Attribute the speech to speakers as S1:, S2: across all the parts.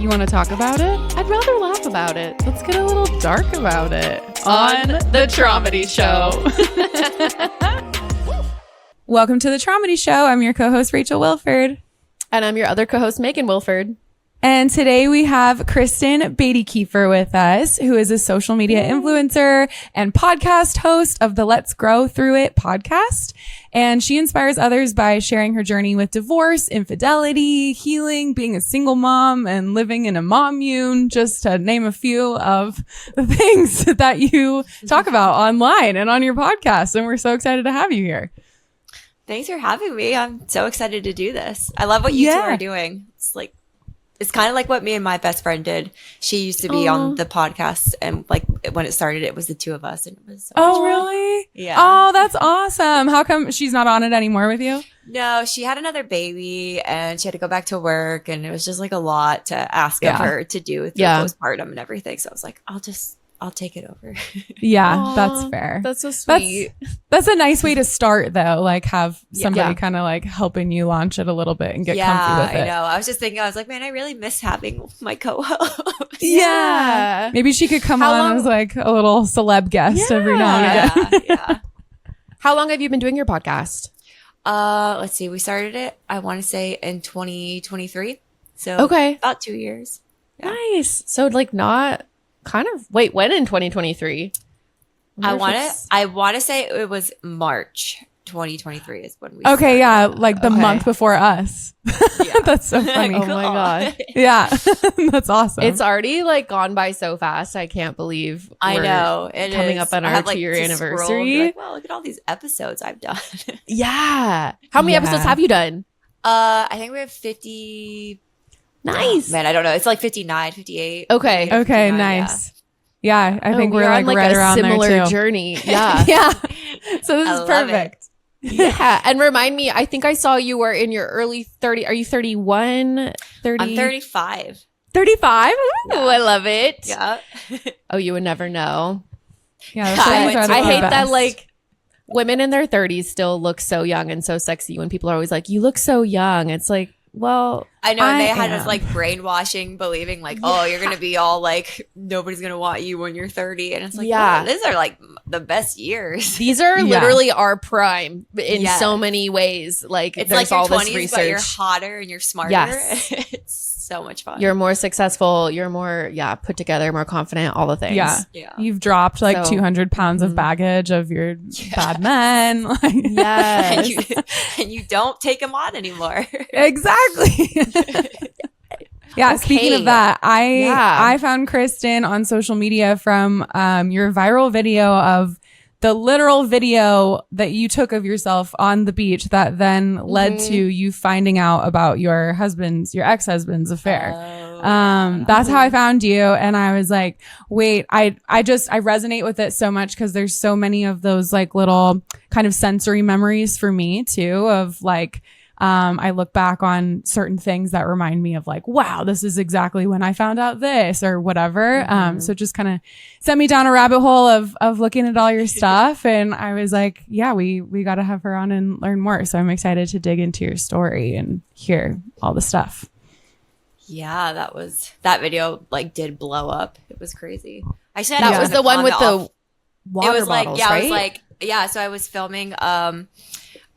S1: You want to talk about it? I'd rather laugh about it. Let's get a little dark about it. On the Traumedy Show.
S2: Welcome to the Traumedy Show. I'm your co-host, Rachel Wilford.
S1: And I'm your other co-host, Megan Wilford.
S2: And today we have Kristin Batykefer with us, who is a social media influencer and podcast host of the Let's Grow Through It podcast. And she inspires others by sharing her journey with divorce, infidelity, healing, being a single mom, and living in a mommune, just to name a few of the things that you talk about online and on your podcast. And we're so excited to have you here.
S3: Thanks for having me. I'm so excited to do this. I love what you two are doing. It's kind of like what me and my best friend did. She used to be on the podcast, and like when it started, it was the two of us, and it was so much fun.
S2: Really?
S3: Yeah.
S2: Oh, that's awesome. How come she's not on it anymore with you?
S3: No, she had another baby, and she had to go back to work, and it was just like a lot to ask of her to do with the postpartum and everything. So I was like, I'll take it over.
S2: Yeah,
S1: Aww,
S2: that's fair.
S1: That's so sweet.
S2: That's a nice way to start, though. Like have somebody kind of like helping you launch it a little bit and get comfy with it.
S3: I know. I was just thinking, I was like, man, I really miss having my co-host.
S2: Yeah. Maybe she could come on as like a little celeb guest every now and again.
S3: Yeah.
S1: How long have you been doing your podcast?
S3: Let's see. We started it, I want to say, in 2023. So about 2 years. Yeah.
S1: Nice. So like not kind of when in 2023?
S3: I want to say it was March 2023 is when we
S2: started. Like the month before us. Yeah. That's so funny.
S1: Oh my god.
S2: Yeah. That's awesome.
S1: It's already like gone by so fast. I can't believe
S3: I know it
S1: coming
S3: is.
S1: up on our 2-year anniversary.
S3: Like, well, look at all these episodes I've done.
S1: Yeah. How many episodes have you done?
S3: I think we have 50.
S1: Nice.
S3: Man, I don't know. It's like 59, 58.
S1: Okay.
S2: 59, nice. Yeah, I think we're like right
S1: a
S2: around
S1: similar
S2: there too.
S1: Journey. Yeah.
S2: Yeah. So this is perfect.
S1: Yeah. And remind me, I think I saw you were in your early 30. Are you 31? 30?
S3: I'm 35.
S1: 35? Ooh, I love it.
S3: Yeah.
S1: Oh, you would never know.
S2: Yeah.
S1: I hate that like women in their 30s still look so young and so sexy when people are always like, you look so young. It's like, well,
S3: I know, and they had us like brainwashing, believing like, oh, you're gonna be all like, nobody's gonna want you when you're 30, and it's like, yeah, these are like the best years.
S1: These are literally our prime in so many ways. Like,
S3: it's
S1: there's
S3: like your
S1: all
S3: 20s,
S1: this research.
S3: but you're hotter and you're smarter.
S1: Yes.
S3: It's so much fun.
S1: You're more successful. You're more put together, more confident. All the things.
S2: Yeah. You've dropped like 200 pounds of baggage of your bad men. Like,
S3: and you don't take them on anymore.
S2: Exactly. Yeah. Okay. Speaking of that, I found Kristin on social media from your viral video of the literal video that you took of yourself on the beach that then led to you finding out about your ex-husband's affair. That's how I found you. And I was like, wait, I resonate with it so much because there's so many of those like little kind of sensory memories for me too of like, I look back on certain things that remind me of like, wow, this is exactly when I found out this or whatever. So it just kind of sent me down a rabbit hole of looking at all your stuff. And I was like, yeah, we got to have her on and learn more. So I'm excited to dig into your story and hear all the stuff.
S3: Yeah, that video like did blow up. It was crazy. I said
S1: that was the one with the water
S3: it was
S1: bottles,
S3: like,
S1: right?
S3: It was like, so I was filming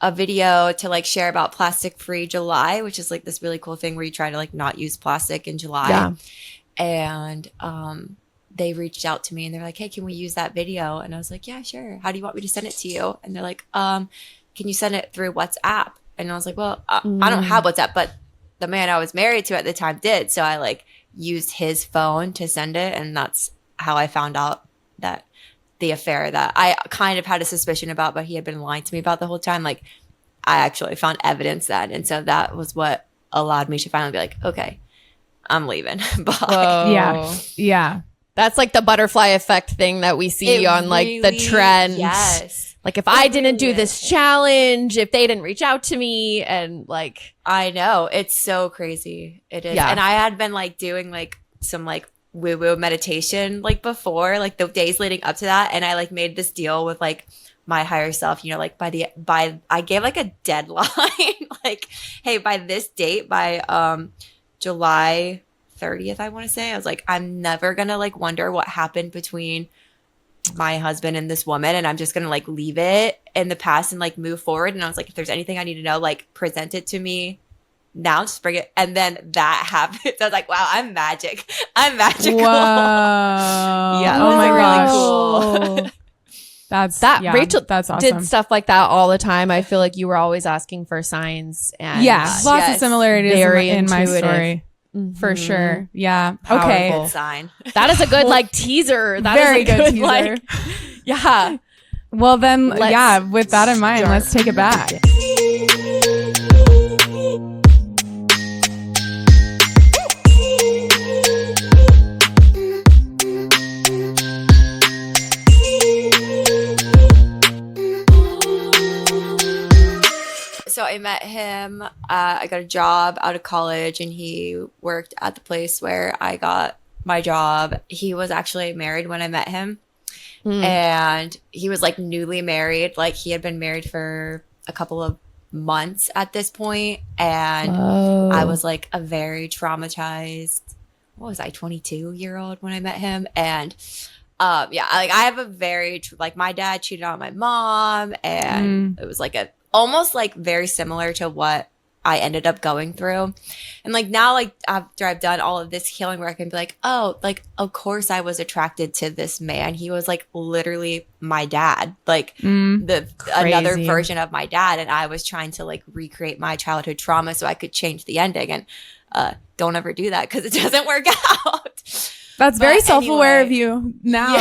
S3: a video to like share about Plastic Free July, which is like this really cool thing where you try to like not use plastic in July. Yeah. And they reached out to me and they're like, hey, can we use that video? And I was like, yeah, sure. How do you want me to send it to you? And they're like, can you send it through WhatsApp? And I was like, well, I don't have WhatsApp, but the man I was married to at the time did. So I like used his phone to send it. And that's how I found out that the affair that I kind of had a suspicion about, but he had been lying to me about the whole time. Like, I actually found evidence that. And so that was what allowed me to finally be like, okay, I'm leaving. Bye.
S2: Yeah. Yeah.
S1: That's like the butterfly effect thing that we see on like the trend.
S3: Yes.
S1: Like if I didn't do this challenge, if they didn't reach out to me and like.
S3: I know. It's so crazy. It is.
S1: Yeah.
S3: And I had been like doing like some like woo-woo meditation like before, like the days leading up to that. And I like made this deal with like my higher self, you know, like by I gave like a deadline, like, hey, by this date, by July 30th, I want to say. I was like, I'm never going to like wonder what happened between my husband and this woman, and I'm just going to like leave it in the past and like move forward. And I was like, if there's anything I need to know, like present it to me now, just bring it. And then that happened. I was like, wow, I'm magic. I'm magical.
S2: Whoa.
S3: Yeah, it
S2: oh
S3: was
S2: my
S3: like
S2: gosh.
S3: really cool.
S1: Rachel
S2: that's awesome.
S1: did stuff like that all the time. I feel like you were always asking for signs. And
S2: lots of similarities in my story.
S1: Mm-hmm.
S2: For sure. Yeah.
S1: Powerful.
S2: Okay.
S3: Good sign.
S1: That is a good like teaser. That
S2: Very
S1: is a
S2: good
S1: good
S2: teaser.
S1: like, yeah.
S2: Well then,
S1: Let's
S2: with that in mind, let's take it back.
S3: So I met him. I got a job out of college, and he worked at the place where I got my job. He was actually married when I met him, and he was like newly married. Like he had been married for a couple of months at this point, and I was like a very traumatized. What was I, 22-year-old when I met him? And I have a very like my dad cheated on my mom, and it was like almost like very similar to what I ended up going through. And like now, like after I've done all of this healing work, I can be like, oh, like of course I was attracted to this man. He was like literally my dad, like another version of my dad. And I was trying to like recreate my childhood trauma so I could change the ending. And don't ever do that because it doesn't work out.
S2: That's very self-aware of you now.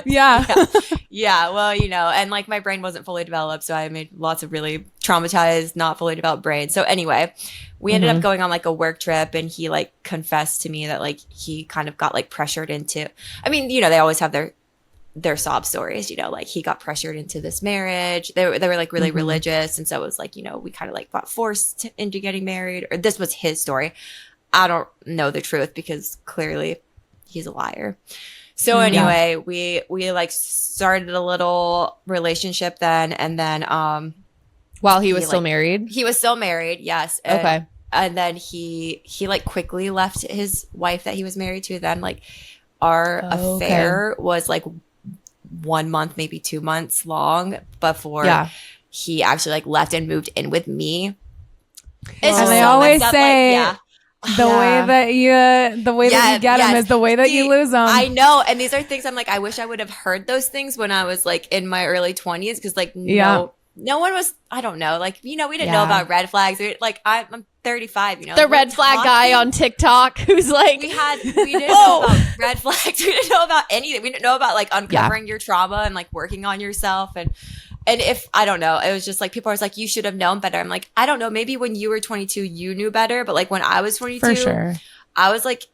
S3: Yeah. Well, and like my brain wasn't fully developed. So I made lots of really traumatized, not fully developed brains. So anyway, we ended up going on like a work trip, and he like confessed to me that like he kind of got like pressured into, I mean, they always have their sob stories, like he got pressured into this marriage. They were like really religious. And so it was like, we kind of like got forced into getting married, or this was his story. I don't know the truth because clearly he's a liar. So anyway, we like started a little relationship then, and then
S1: while he was still married.
S3: He was still married, yes.
S1: Okay.
S3: And then he like quickly left his wife that he was married to. Then like our affair was like 1 month, maybe 2 months long before he actually like left and moved in with me.
S2: And they always say the way that you get them is the way that you lose them.
S3: I know. And these are things I'm like, I wish I would have heard those things when I was like in my early 20s. Cause like, no one was, I don't know. Like, we didn't know about red flags. Like I'm 35,
S1: The red flag guy on TikTok who's like, we
S3: didn't know about red flags. We didn't know about anything. We didn't know about like uncovering your trauma and like working on yourself. And if, I don't know, it was just like, people are like, you should have known better. I'm like, I don't know. Maybe when you were 22, you knew better. But like when I was 22,
S2: for sure.
S3: I was like,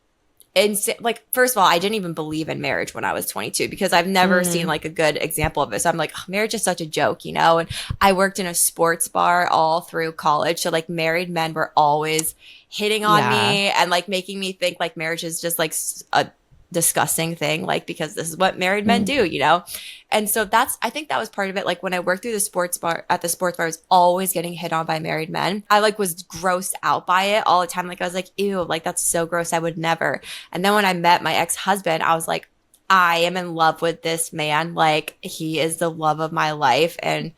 S3: like, first of all, I didn't even believe in marriage when I was 22 because I've never seen like a good example of it. So I'm like, marriage is such a joke, And I worked in a sports bar all through college. So like married men were always hitting on me and like making me think like marriage is just like a disgusting thing, like because this is what married men do, And so I think that was part of it. Like when I worked through the sports bar, I was always getting hit on by married men. I like was grossed out by it all the time. Like I was like, ew, like that's so gross. I would never. And then when I met my ex-husband, I was like, I am in love with this man. Like he is the love of my life. And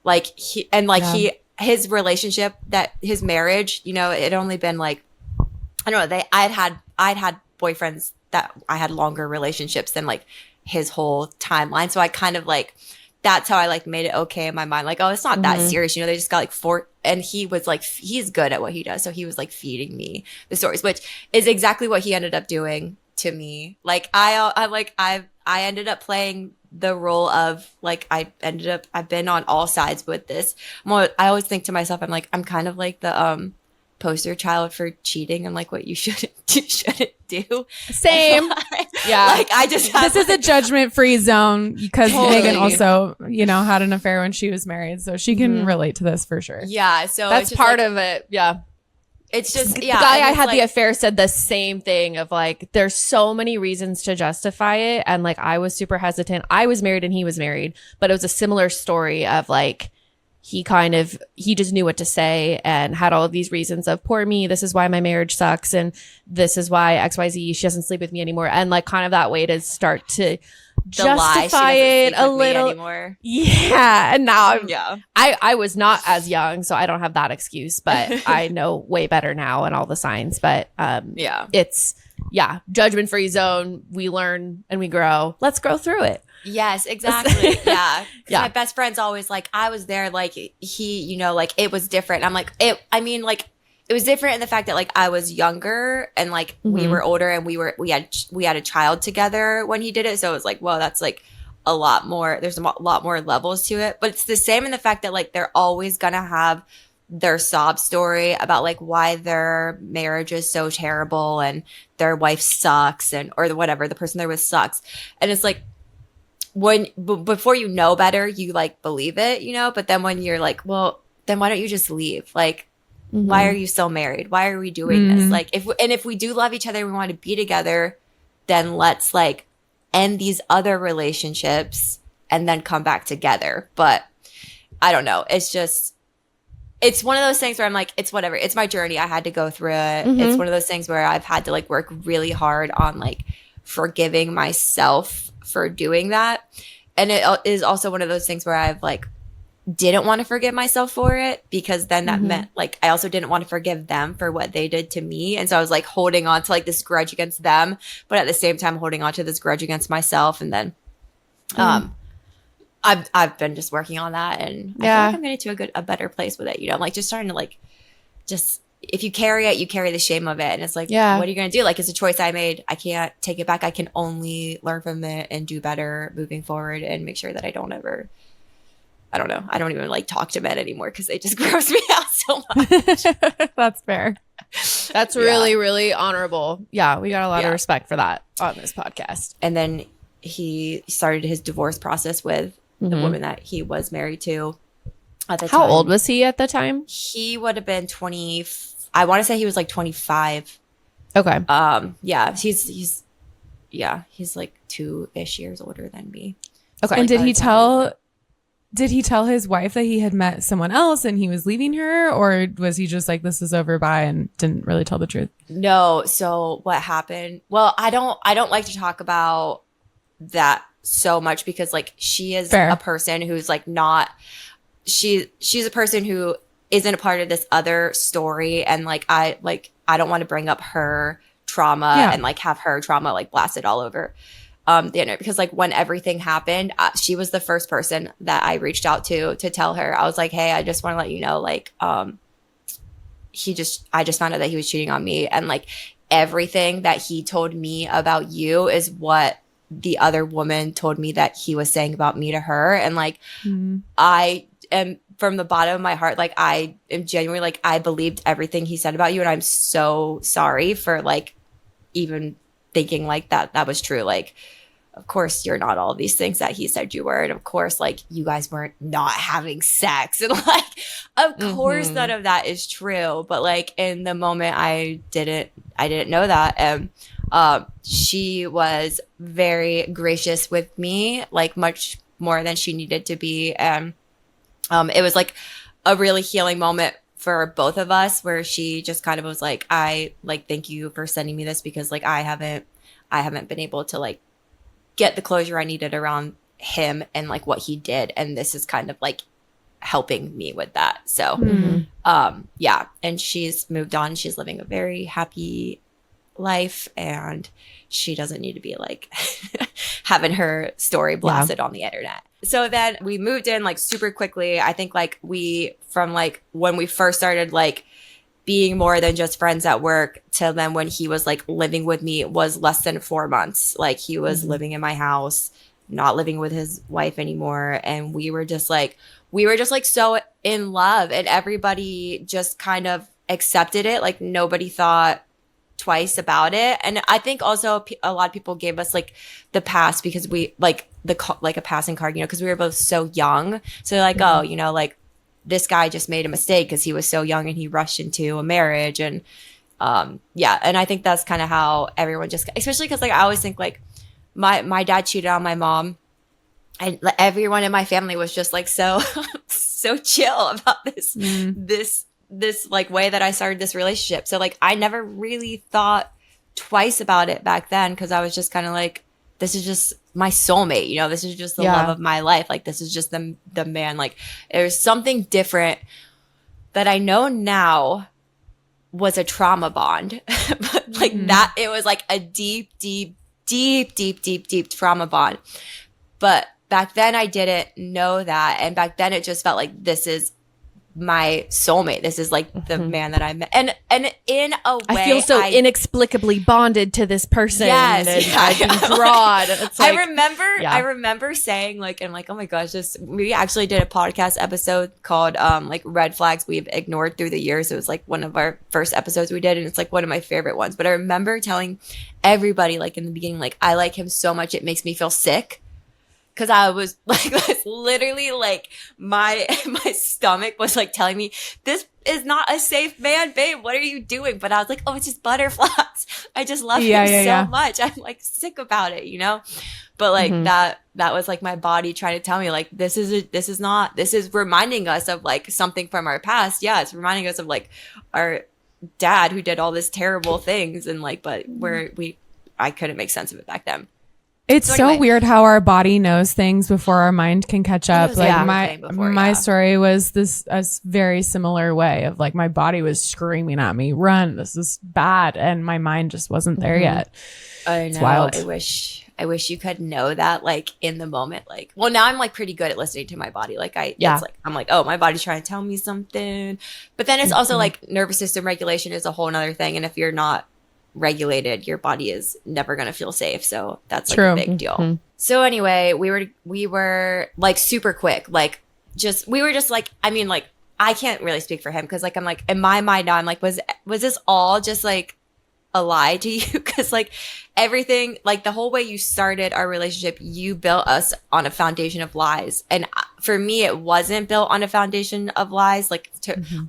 S3: like his relationship, that his marriage, it had only been like, I don't know, I'd had boyfriends that I had longer relationships than like his whole timeline. So I kind of like, that's how I like made it okay in my mind. Like, oh, it's not that serious. They just got like and he was like, he's good at what he does. So he was like feeding me the stories, which is exactly what he ended up doing to me. Like I ended up playing the role of like, I've been on all sides with this. I always think to myself, I'm like, I'm kind of like the, poster child for cheating and like what you shouldn't do.
S1: Same.
S3: Like I just
S2: this is a judgment-free zone because Megan also, had an affair when she was married, so she can relate to this for sure.
S3: Yeah, so
S1: that's part of it. Yeah.
S3: It's just
S1: the guy I had the affair said the same thing of like, there's so many reasons to justify it, and like I was super hesitant. I was married and he was married, but it was a similar story of like, he just knew what to say and had all of these reasons of, poor me, this is why my marriage sucks, and this is why XYZ, she doesn't sleep with me anymore, and like kind of that way to start to justify it a little. Yeah, and now I was not as young, so I don't have that excuse, but I know way better now and all the signs. But it's judgment free zone. We learn and we grow. Let's grow through it.
S3: Yes, exactly. Yeah. My best friend's always like, I was there, like he, you know, like it was different. I'm like, it was different in the fact that like I was younger and like we were older and we had a child together when he did it. So it was like, whoa, that's like a lot more. There's a lot more levels to it. But it's the same in the fact that like they're always gonna have their sob story about like why their marriage is so terrible and their wife sucks or whatever, the person they're with sucks. And it's like, before you know better, you like believe it, you know, but then when you're like, well, then why don't you just leave? Like, why are you still married? Why are we doing this? Like, if we do love each other, we want to be together, then let's like end these other relationships and then come back together. But I don't know. It's one of those things where I'm like, it's whatever. It's my journey. I had to go through it. It's one of those things where I've had to like work really hard on like forgiving myself for doing that. And it is also one of those things where I've like didn't want to forgive myself for it, because then that meant like I also didn't want to forgive them for what they did to me. And so I was like holding on to like this grudge against them, but at the same time holding on to this grudge against myself. And then I've been just working on that, and I feel like I'm getting to a better place with it, you know. I'm like just starting to like if you carry it, you carry the shame of it. And it's like, what are you going to do? Like, it's a choice I made. I can't take it back. I can only learn from it and do better moving forward and make sure that I don't ever, I don't know. I don't even like talk to men anymore because they just gross me out so much.
S2: That's fair.
S1: That's really, really honorable. Yeah. We got a lot of respect for that on this podcast.
S3: And then he started his divorce process with the woman that he was married to at the time.
S1: How old was he at the time?
S3: He would have been 20. I want to say he was like 25.
S1: Okay.
S3: Yeah. He's like 2-ish years older than me.
S2: Okay.
S3: So
S2: and
S3: like,
S2: did he tell his wife that he had met someone else and he was leaving her, or was he just like, this is over, bye, and didn't really tell the truth?
S3: No. So what happened? Well, I don't like to talk about that so much because like she is a person who's like not, she's a person who isn't a part of this other story, and like I don't want to bring up her trauma and like have her trauma like blasted all over the internet, because like when everything happened, she was the first person that I reached out to tell her. I was like, hey, I just want to let you know, like I just found out that he was cheating on me, and like everything that he told me about you is what the other woman told me that he was saying about me to her. And like I am, from the bottom of my heart, like I am genuinely like, I believed everything he said about you, and I'm so sorry for like even thinking like that was true. Like, of course you're not all these things that he said you were, and of course like you guys weren't not having sex, and like of course none of that is true. But like in the moment I didn't know that. And she was very gracious with me, like much more than she needed to be. And it was like a really healing moment for both of us, where she just kind of was like, I like, thank you for sending me this, because like I haven't been able to like get the closure I needed around him and like what he did, and this is kind of like helping me with that. So and she's moved on. She's living a very happy life, and she doesn't need to be like having her story blasted on the internet. So then we moved in like super quickly. I think like from like when we first started like being more than just friends at work till then when he was like living with me was less than 4 months. Like he was living in my house, not living with his wife anymore. And we were just like so in love, and everybody just kind of accepted it. Like nobody thought twice about it. And I think also a lot of people gave us like the pass because we like a passing card, you know, because we were both so young. So they're like, oh, you know, like this guy just made a mistake because he was so young and he rushed into a marriage. And and I think that's kind of how everyone just, especially because like I always think like my dad cheated on my mom, and everyone in my family was just like so so chill about this like way that I started this relationship. So like I never really thought twice about it back then, because I was just kind of like, this is just my soulmate, you know, this is just the love of my life. Like this is just the man. Like there's something different that I know now was a trauma bond. But like that, it was like a deep trauma bond. But back then I didn't know that. And back then it just felt like this is my soulmate. This is like the man that I met. And in a way,
S1: I feel so inexplicably bonded to this person.
S3: Yes.
S1: And I've been drawn. It's like,
S3: I remember saying like, I'm like, oh my gosh, we actually did a podcast episode called like red flags we've ignored through the years. It was like one of our first episodes we did, and it's like one of my favorite ones. But I remember telling everybody like in the beginning, like, I like him so much it makes me feel sick. Because I was like, literally like my stomach was like telling me, this is not a safe man, babe. What are you doing? But I was like, oh, it's just butterflies. I just love him so much. I'm like sick about it, you know? But like that was like my body trying to tell me like, this is reminding us of like something from our past. Yeah, it's reminding us of like our dad who did all this terrible things, and like, but I couldn't make sense of it back then.
S2: It's so weird how our body knows things before our mind can catch up. Like my story was a very similar way of like my body was screaming at me, run, this is bad. And my mind just wasn't there yet.
S3: I know.
S2: It's wild.
S3: I wish you could know that like in the moment. Like, well, now I'm like pretty good at listening to my body. Like I'm like, oh, my body's trying to tell me something. But then it's also like nervous system regulation is a whole nother thing. And if you're not regulated, your body is never going to feel safe. So that's like a big deal. So anyway, we were like super quick, like we were just like, I mean, like I can't really speak for him, because like I'm like in my mind now I'm like, was this all just like a lie to you? Because like everything, like the whole way you started our relationship, you built us on a foundation of lies. And for me, it wasn't built on a foundation of lies. Like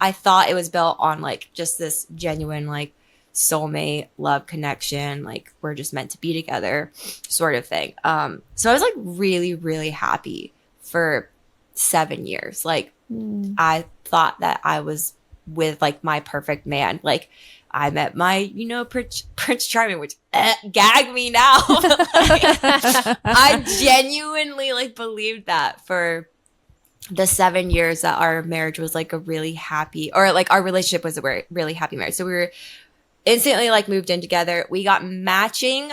S3: I thought it was built on like just this genuine like soulmate love connection, like we're just meant to be together sort of thing. So I was like really, really happy for 7 years. Like I thought that I was with like my perfect man. Like I met my, you know, Prince Charming, which gag me now. I genuinely like believed that for the 7 years that our marriage was like a really happy, or like our relationship was a really happy marriage. So we were instantly like moved in together. We got matching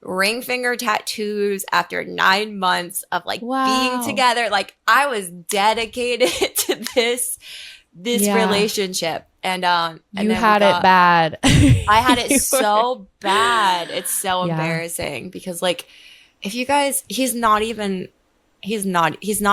S3: ring finger tattoos after 9 months of like being together. Like I was dedicated to this relationship. And
S1: you had it bad.
S3: I had it so bad. It's so embarrassing, because like if you guys, he's not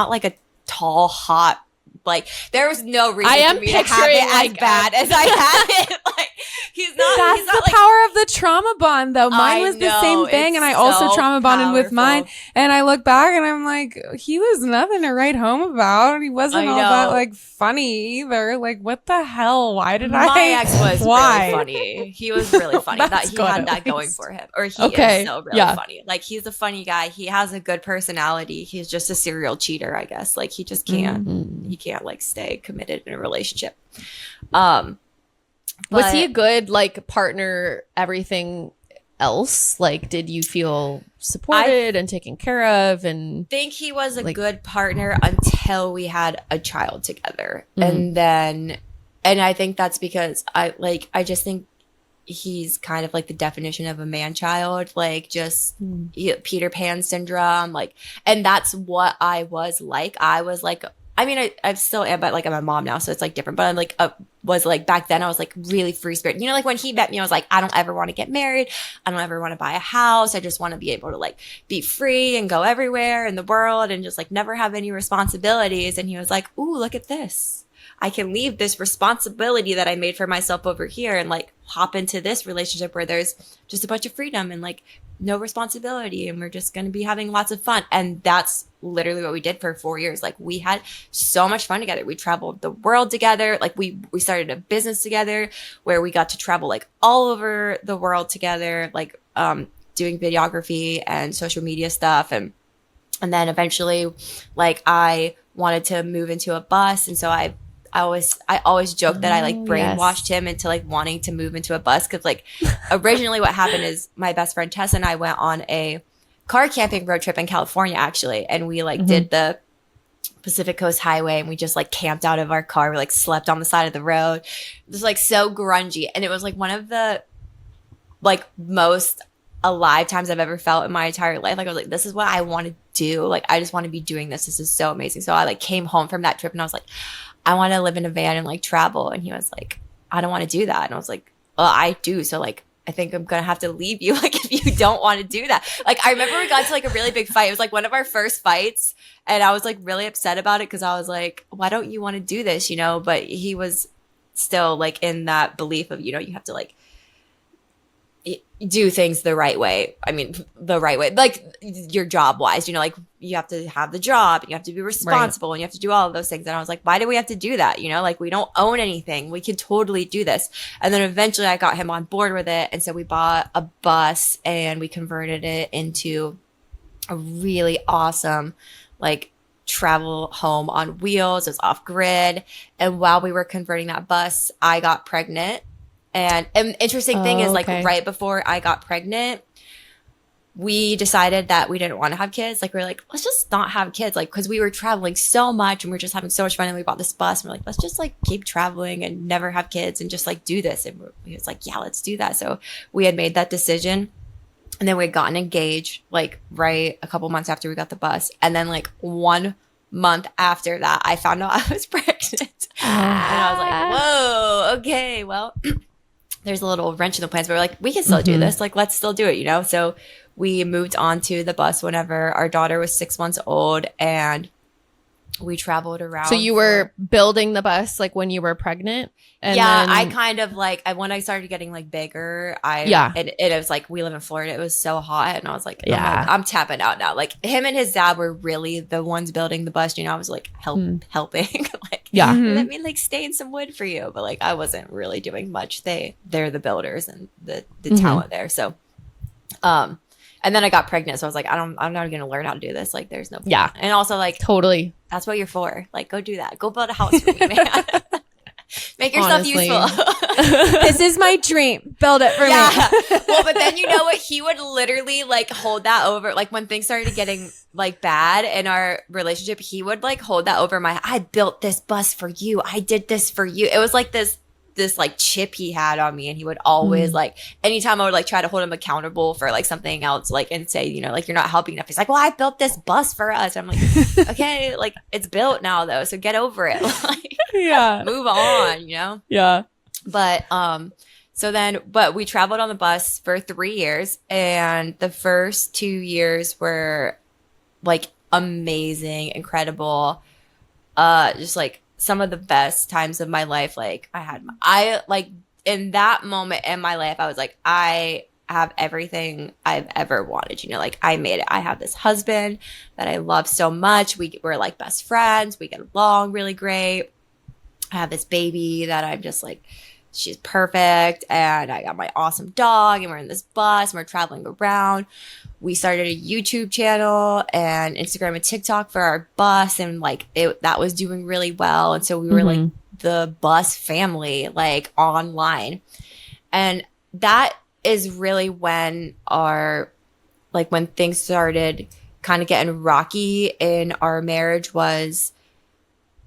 S3: like a tall, hot, like there was no reason for me to have it as bad as I had it. Like
S2: That's the
S3: like,
S2: power of the trauma bond, though. Mine was the same thing, and I also trauma bonded with mine. And I look back, and I'm like, he was nothing to write home about. He wasn't all that like funny either. Like, what the hell? Why did
S3: my ex was really funny. He was really funny. That he had that going for him, or he is so really funny. Like he's a funny guy. He has a good personality. He's just a serial cheater, I guess. Like he just can't. He can't like stay committed in a relationship.
S1: Was he a good like partner, everything else? Like did you feel supported and taken care of? And
S3: think he was a good partner until we had a child together. And I think that's because I just think he's kind of like the definition of a man child, like just Peter Pan syndrome, like, and that's what I was like. I was like, I mean, I still am, but like I'm a mom now, so it's like different. But I'm like, was like back then I was like really free spirit. You know, like when he met me, I was like, I don't ever want to get married. I don't ever want to buy a house. I just want to be able to like be free and go everywhere in the world and just like never have any responsibilities. And he was like, ooh, look at this. I can leave this responsibility that I made for myself over here and like hop into this relationship where there's just a bunch of freedom and like no responsibility, and we're just going to be having lots of fun. And that's literally what we did for 4 years. Like we had so much fun together. We traveled the world together. Like we started a business together where we got to travel like all over the world together, like doing videography and social media stuff. And then eventually like I wanted to move into a bus. And so I always joke that I like brainwashed him into like wanting to move into a bus. Cause like originally what happened is my best friend Tessa and I went on a car camping road trip in California actually. And we like did the Pacific Coast Highway and we just like camped out of our car. We like slept on the side of the road. It was like so grungy. And it was like one of the like most alive times I've ever felt in my entire life. Like I was like, this is what I want to do. Like I just want to be doing this. This is so amazing. So I like came home from that trip and I was like, I want to live in a van and like travel. And he was like, I don't want to do that. And I was like, well, I do. So like, I think I'm going to have to leave you. Like if you don't want to do that. Like I remember we got to like a really big fight. It was like one of our first fights. And I was like really upset about it because I was like, why don't you want to do this? You know, but he was still like in that belief of, you know, you have to like do things the right way. I mean, the right way, like your job wise, you know, like you have to have the job and you have to be responsible and you have to do all of those things. And I was like, why do we have to do that? You know, like we don't own anything. We could totally do this. And then eventually I got him on board with it. And so we bought a bus and we converted it into a really awesome, like travel home on wheels. It was off grid. And while we were converting that bus, I got pregnant. And an interesting thing is like right before I got pregnant, we decided that we didn't want to have kids. Like we were like, let's just not have kids. Like, cause we were traveling so much and we were just having so much fun. And we bought this bus and we're like, let's just like keep traveling and never have kids and just like do this. And he was like, yeah, let's do that. So we had made that decision. And then we had gotten engaged like right a couple months after we got the bus. And then like 1 month after that, I found out I was pregnant. And I was like, whoa, okay, well, there's a little wrench in the plans, but we're like, we can still do this. Like, let's still do it, you know? So we moved on to the bus whenever our daughter was 6 months old and we traveled around.
S1: So you were building the bus like when you were pregnant? And
S3: yeah,
S1: then...
S3: I kind of like, when I started getting like bigger, it was like, we live in Florida. It was so hot. And I was like, I'm tapping out now. Like him and his dad were really the ones building the bus. You know, I was like helping. Like, let me like stain some wood for you. But like, I wasn't really doing much. They're the builders and the talent there. So, and then I got pregnant. So I was like, I'm not going to learn how to do this. Like there's no point.
S1: Yeah.
S3: And also like,
S1: totally.
S3: That's what you're for. Like, go do that. Go build a house for me, man. Make yourself useful.
S2: This is my dream. Build it for me.
S3: Well, but then you know what? He would literally like hold that over. Like when things started getting like bad in our relationship, he would like hold that over my, I built this bus for you. I did this for you. It was like this like chip he had on me, and he would always like, anytime I would like try to hold him accountable for like something else, like, and say, you know, like, you're not helping enough. He's like, well, I built this bus for us. I'm like, okay, like it's built now though. So get over it. Like, move on, you know?
S1: Yeah.
S3: But, but we traveled on the bus for 3 years, and the first 2 years were like amazing, incredible, just like some of the best times of my life. Like I like in that moment in my life, I was like, I have everything I've ever wanted, you know, like I made it. I have this husband that I love so much. We're like best friends. We get along really great. I have this baby that I'm just like, she's perfect. And I got my awesome dog, and we're in this bus and we're traveling around. We started a YouTube channel and Instagram and TikTok for our bus, and like that was doing really well. And so we were like the bus family, like online. And that is really when when things started kind of getting rocky in our marriage. Was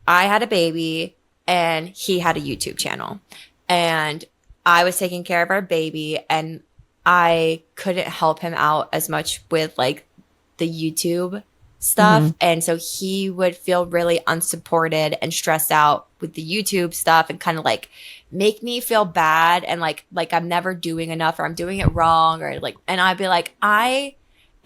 S3: I had a baby and he had a YouTube channel, and I was taking care of our baby, and I couldn't help him out as much with like the YouTube stuff. And so he would feel really unsupported and stressed out with the YouTube stuff, and kind of like make me feel bad and like I'm never doing enough, or I'm doing it wrong, or like, and I'd be like, I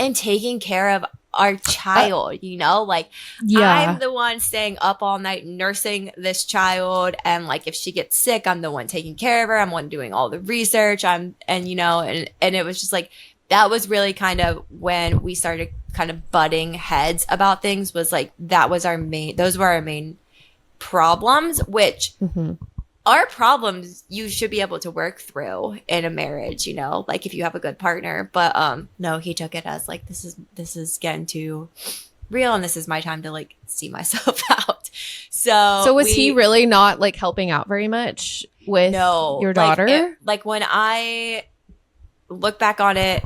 S3: am taking care of our child, you know, like I'm the one staying up all night nursing this child, and like if she gets sick, I'm the one taking care of her. I'm the one doing all the research. And it was just like, that was really kind of when we started kind of butting heads about things. Was like, those were our main problems, which are problems you should be able to work through in a marriage, you know, like if you have a good partner. But no, he took it as like, this is getting too real and this is my time to like see myself out. So
S1: was he really not like helping out very much with your daughter?
S3: Like when I look back on it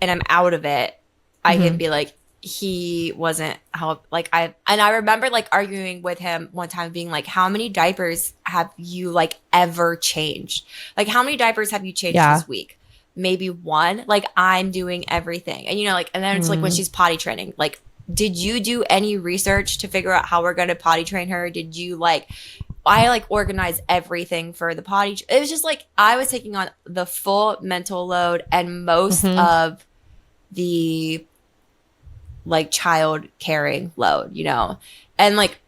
S3: and I'm out of it, I can be like, he wasn't help. Like I remember like arguing with him one time being like, how many diapers have you like ever changed? Like how many diapers have you changed this week? Maybe one. Like I'm doing everything. And you know, like, and then it's like when she's potty training, like, did you do any research to figure out how we're going to potty train her? Did you like, I like organize everything for the potty. It was just like, I was taking on the full mental load and most of the like child caring load, you know? And like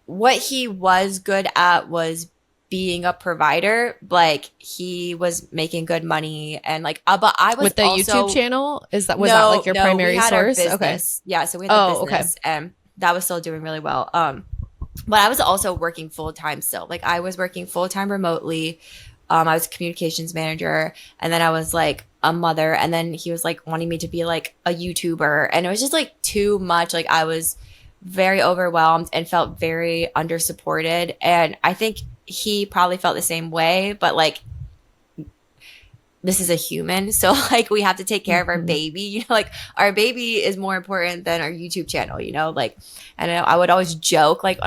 S3: what he was good at was being a provider. Like he was making good money and like, but I was
S1: with the
S3: also,
S1: YouTube channel. Was that like your primary
S3: we had
S1: source?
S3: Our business. Yeah. So we had the business and that was still doing really well. But I was also working full time still. Like I was working full time remotely. I was a communications manager and then I was like a mother and then he was like wanting me to be like a YouTuber and it was just like too much. Like I was very overwhelmed and felt very undersupported. And I think he probably felt the same way, but like this is a human. So like we have to take care of our baby, you know, like our baby is more important than our YouTube channel, you know, like, and I would always joke, like,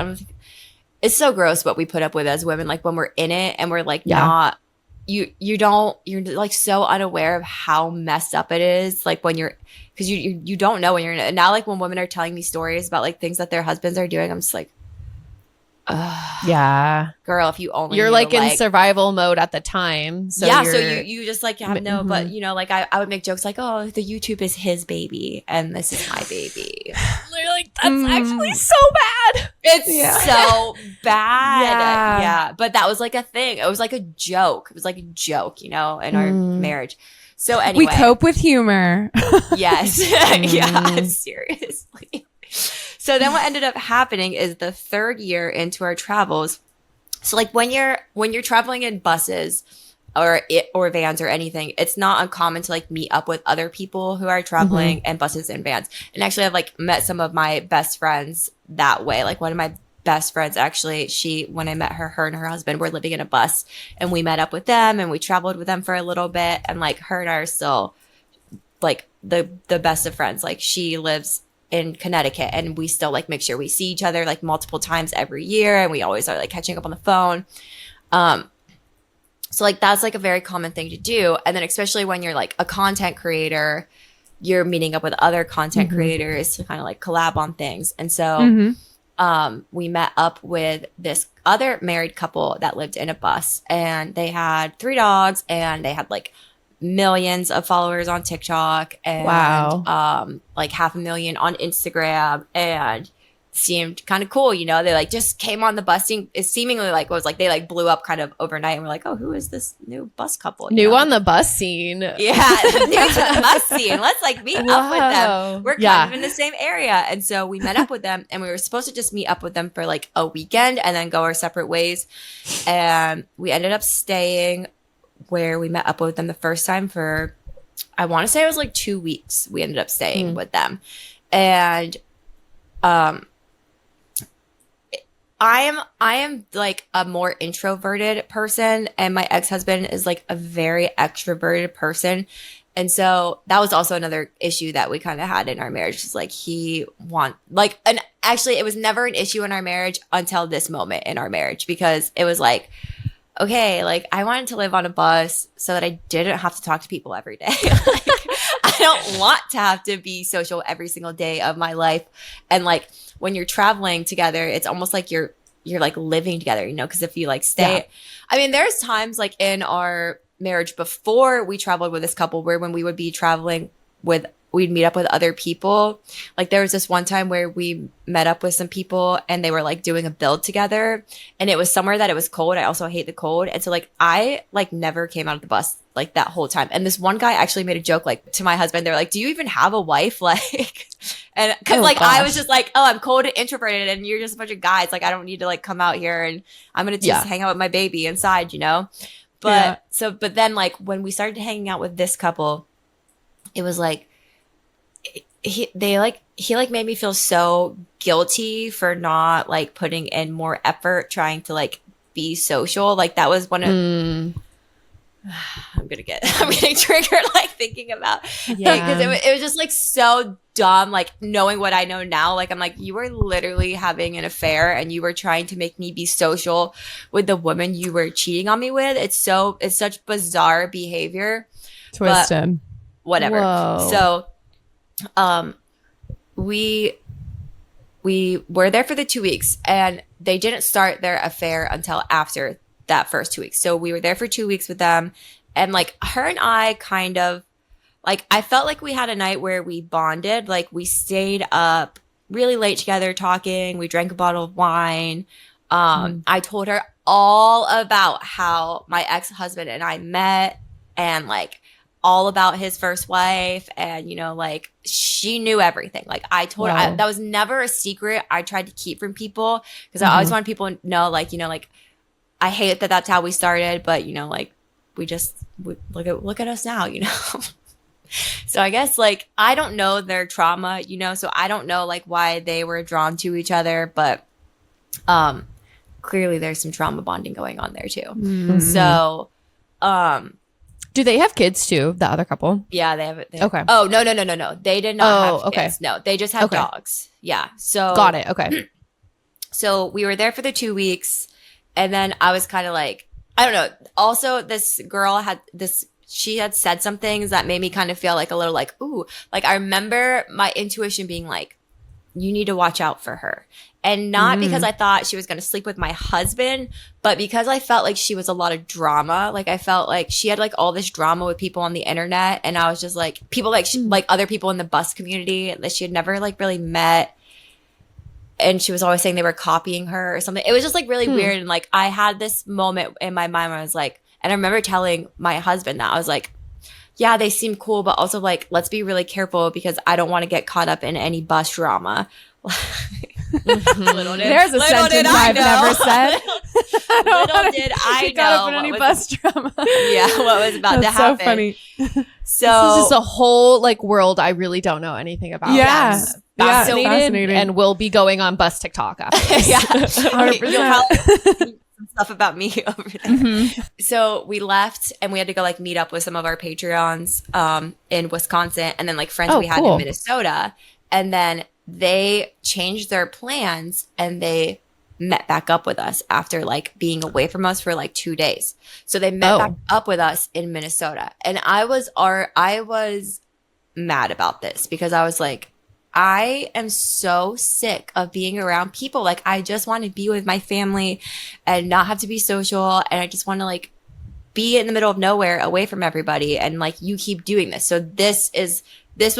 S3: it's so gross what we put up with as women. Like when we're in it and we're like, not, you're like so unaware of how messed up it is. Like when you're, cause you don't know when you're in it. And now like when women are telling me stories about like things that their husbands are doing, I'm just like, girl, if you only
S1: you're
S3: knew,
S1: like in survival mode at the time. So
S3: so you just like have no, but you know, like I would make jokes like, oh, the YouTube is his baby and this is my baby.
S1: You're like, that's actually so bad.
S3: It's so bad. Yeah. But that was like a thing. It was like a joke. It was like a joke, you know, in our marriage. So anyway.
S2: We cope with humor.
S3: Yes. Yeah, seriously. So then what ended up happening is the third year into our travels. So like when you're traveling in buses or vans or anything, it's not uncommon to like meet up with other people who are traveling in buses and vans. And actually I've like met some of my best friends that way. Like one of my best friends, actually, when I met her and her husband were living in a bus and we met up with them and we traveled with them for a little bit. And like her and I are still like the best of friends. Like she lives in Connecticut and we still like make sure we see each other like multiple times every year and we always are like catching up on the phone. So like that's like a very common thing to do. And then especially when you're like a content creator, you're meeting up with other content creators to kind of like collab on things. And so we met up with this other married couple that lived in a bus and they had 3 dogs and they had like millions of followers on TikTok and like 500,000 on Instagram and seemed kind of cool, you know. They like just came on the bus scene. It seemingly like was like they like blew up kind of overnight and we're like, oh, who is this new bus couple?
S1: New on the bus scene.
S3: Yeah, new to the bus scene. Let's like meet up with them. We're kind of in the same area. And so we met up with them and we were supposed to just meet up with them for like a weekend and then go our separate ways. And we ended up staying where we met up with them the first time for, I want to say it was like 2 weeks. We ended up staying with them. And I am like a more introverted person and my ex-husband is like a very extroverted person. And so that was also another issue that we kind of had in our marriage. Is like and actually it was never an issue in our marriage until this moment in our marriage, because it was like, okay, like I wanted to live on a bus so that I didn't have to talk to people every day. Like, I don't want to have to be social every single day of my life. And like when you're traveling together, it's almost like you're like living together, you know, because if you like stay, I mean, there's times like in our marriage before we traveled with this couple where when we would be traveling we'd meet up with other people. Like there was this one time where we met up with some people and they were like doing a build together and it was somewhere that it was cold. I also hate the cold. And so like I like never came out of the bus like that whole time. And this one guy actually made a joke like to my husband. They're like, do you even have a wife? Like, and cause I was just like, oh, I'm cold and introverted and you're just a bunch of guys. Like I don't need to like come out here and I'm going to just hang out with my baby inside, you know? But but then like when we started hanging out with this couple, it was like, he made me feel so guilty for not like putting in more effort trying to like be social. Like that was one of I'm getting triggered like thinking about because it was just like so dumb, like knowing what I know now. Like I'm like, you were literally having an affair and you were trying to make me be social with the woman you were cheating on me with. It's such bizarre behavior.
S2: Twisted.
S3: Whatever.
S1: Whoa.
S3: So we were there for the 2 weeks and they didn't start their affair until after that first 2 weeks. So we were there for 2 weeks with them, and like her and I kind of like, I felt like we had a night where we bonded. Like we stayed up really late together talking. We drank a bottle of wine. I told her all about how my ex-husband and I met and like all about his first wife. And, you know, like she knew everything. Like I told her that was never a secret I tried to keep from people because I always wanted people to know, like, you know, like I hate that that's how we started, but you know, like we look at us now, you know? So I guess like, I don't know their trauma, you know, so I don't know like why they were drawn to each other, but, clearly there's some trauma bonding going on there too. So,
S1: do they have kids too? The other couple?
S3: Yeah, they have it.
S1: Okay.
S3: Oh, no. They did not have kids. No, they just have dogs. Yeah. So
S1: got it. Okay.
S3: So we were there for the 2 weeks. And then I was kind of like, I don't know. Also, this girl she had said some things that made me kind of feel like a little like, ooh, like I remember my intuition being like, you need to watch out for her. And not because I thought she was going to sleep with my husband, but because I felt like she was a lot of drama. Like I felt like she had like all this drama with people on the internet. And I was just like, people like, like other people in the bus community that she had never like really met. And she was always saying they were copying her or something. It was just like really weird. And like, I had this moment in my mind where I was like, and I remember telling my husband that I was like, yeah, they seem cool, but also like, let's be really careful because I don't want to get caught up in any bus drama.
S2: There's a sentence I've never said.
S3: Little did I know
S2: caught up in any bus drama.
S3: Yeah, what was about to happen.
S2: So funny.
S3: So
S1: this is just a whole like world I really don't know anything about.
S2: Yeah.
S1: Fascinated, and we'll be going on bus TikTok after this.
S3: Yeah, 100%. You'll probably see some stuff about me over there. So we left and we had to go like meet up with some of our Patreons in Wisconsin and then like friends we had in Minnesota. And then they changed their plans and they met back up with us after like being away from us for like 2 days. So they met back up with us in Minnesota. And I was mad about this because I was like, I am so sick of being around people. Like I just want to be with my family and not have to be social. And I just want to like be in the middle of nowhere away from everybody. And like, you keep doing this. So this was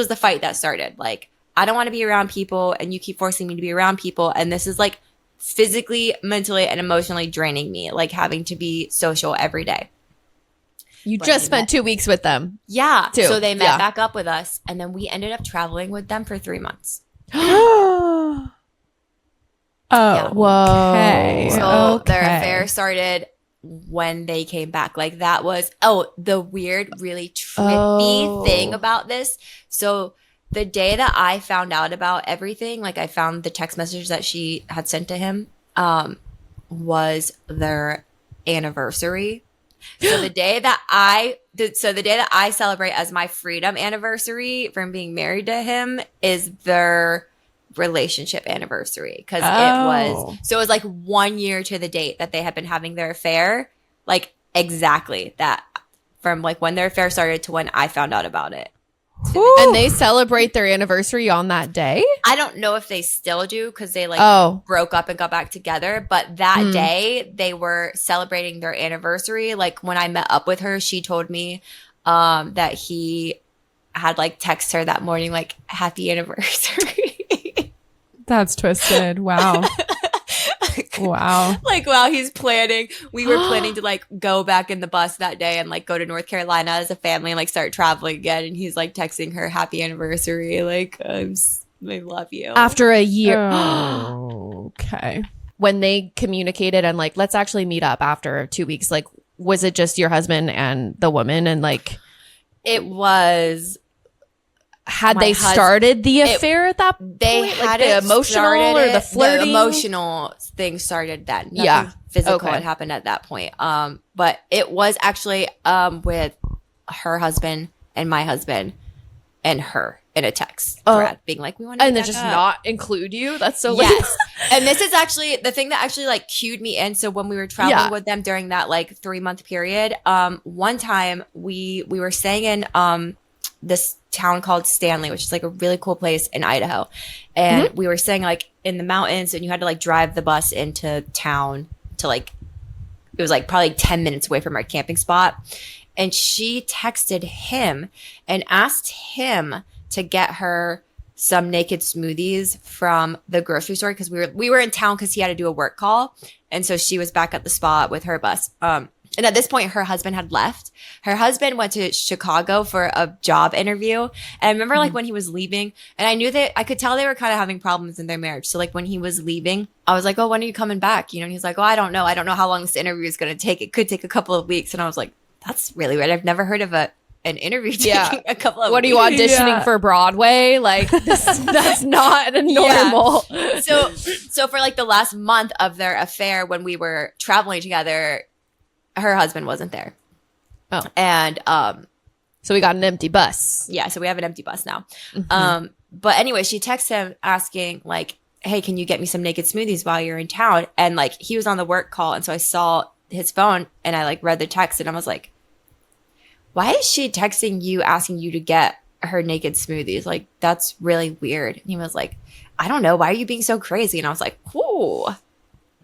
S3: the fight that started. Like, I don't want to be around people and you keep forcing me to be around people. And this is like physically, mentally, and emotionally draining me, like having to be social every day.
S1: You just spent 2 weeks with them.
S3: Yeah.
S1: Too.
S3: So they met back up with us and then we ended up traveling with them for 3 months.
S2: Oh,
S1: whoa.
S2: Okay.
S3: So their affair started when they came back. Like that was, the weird, really trippy thing about this. So the day that I found out about everything, like I found the text message that she had sent to him, was their anniversary. So the day that I celebrate as my freedom anniversary from being married to him is their relationship anniversary. Cause it was like 1 year to the date that they had been having their affair. Like exactly that from like when their affair started to when I found out about it.
S1: And they celebrate their anniversary on that day?
S3: I don't know if they still do because they like broke up and got back together. But that day they were celebrating their anniversary. Like when I met up with her, she told me that he had like texted her that morning, like happy anniversary.
S2: That's twisted. Wow. Wow.
S3: Like, wow, he's planning. We were planning to like go back in the bus that day and like go to North Carolina as a family and like start traveling again. And he's like texting her happy anniversary. Like, I love you.
S1: After a year.
S2: Okay.
S1: When they communicated and like, let's actually meet up after 2 weeks, like, was it just your husband and the woman? And like,
S3: it was,
S1: Had they started the affair at that point?
S3: They had
S1: the emotional or the flirting?
S3: The emotional thing started then. Nothing physical had happened at that point. But it was actually with her husband and my husband and her in a text thread being like, we want to
S1: then just not include you. That's so
S3: yes. And this is actually the thing that actually like cued me in. So when we were traveling with them during that like 3-month period, one time we were staying in this town called Stanley, which is like a really cool place in Idaho. And we were staying like in the mountains, and you had to like drive the bus into town to like, it was like probably 10 minutes away from our camping spot. And she texted him and asked him to get her some naked smoothies from the grocery store, because we were in town because he had to do a work call. And so she was back at the spot with her bus. And at this point, her husband had left. Her husband went to Chicago for a job interview. And I remember like when he was leaving, and I knew that I could tell they were kind of having problems in their marriage. So like when he was leaving, I was like, oh, when are you coming back? You know, and he's like, oh, I don't know. I don't know how long this interview is going to take. It could take a couple of weeks. And I was like, that's really weird. I've never heard of an interview taking a couple of weeks.
S1: What are you auditioning for Broadway? Like that's not normal.
S3: So for like the last month of their affair, when we were traveling together, her husband wasn't there.
S1: Oh.
S3: And
S1: so we got an empty bus.
S3: Yeah, so we have an empty bus now. But anyway, she texts him asking like, hey, can you get me some naked smoothies while you're in town? And like he was on the work call, and so I saw his phone and I like read the text, and I was like, why is she texting you asking you to get her naked smoothies? Like, that's really weird. And he was like, I don't know. Why are you being so crazy? And I was like, whoa.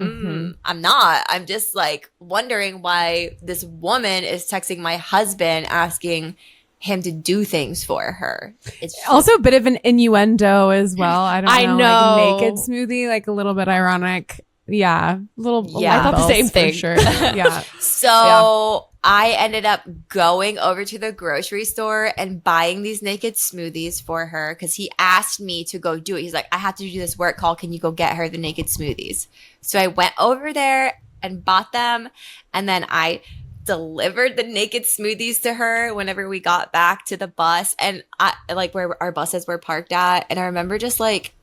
S3: I'm not. I'm just like wondering why this woman is texting my husband asking him to do things for her. It's
S2: also a bit of an innuendo as well. I don't know.
S1: know.
S2: Like naked smoothie, like a little bit ironic. Yeah. I
S1: thought the same thing.
S2: Sure. Yeah.
S3: So I ended up going over to the grocery store and buying these naked smoothies for her because he asked me to go do it. He's like, I have to do this work call. Can you go get her the naked smoothies? So I went over there and bought them. And then I delivered the naked smoothies to her whenever we got back to the bus, and I like where our buses were parked at. And I remember just like,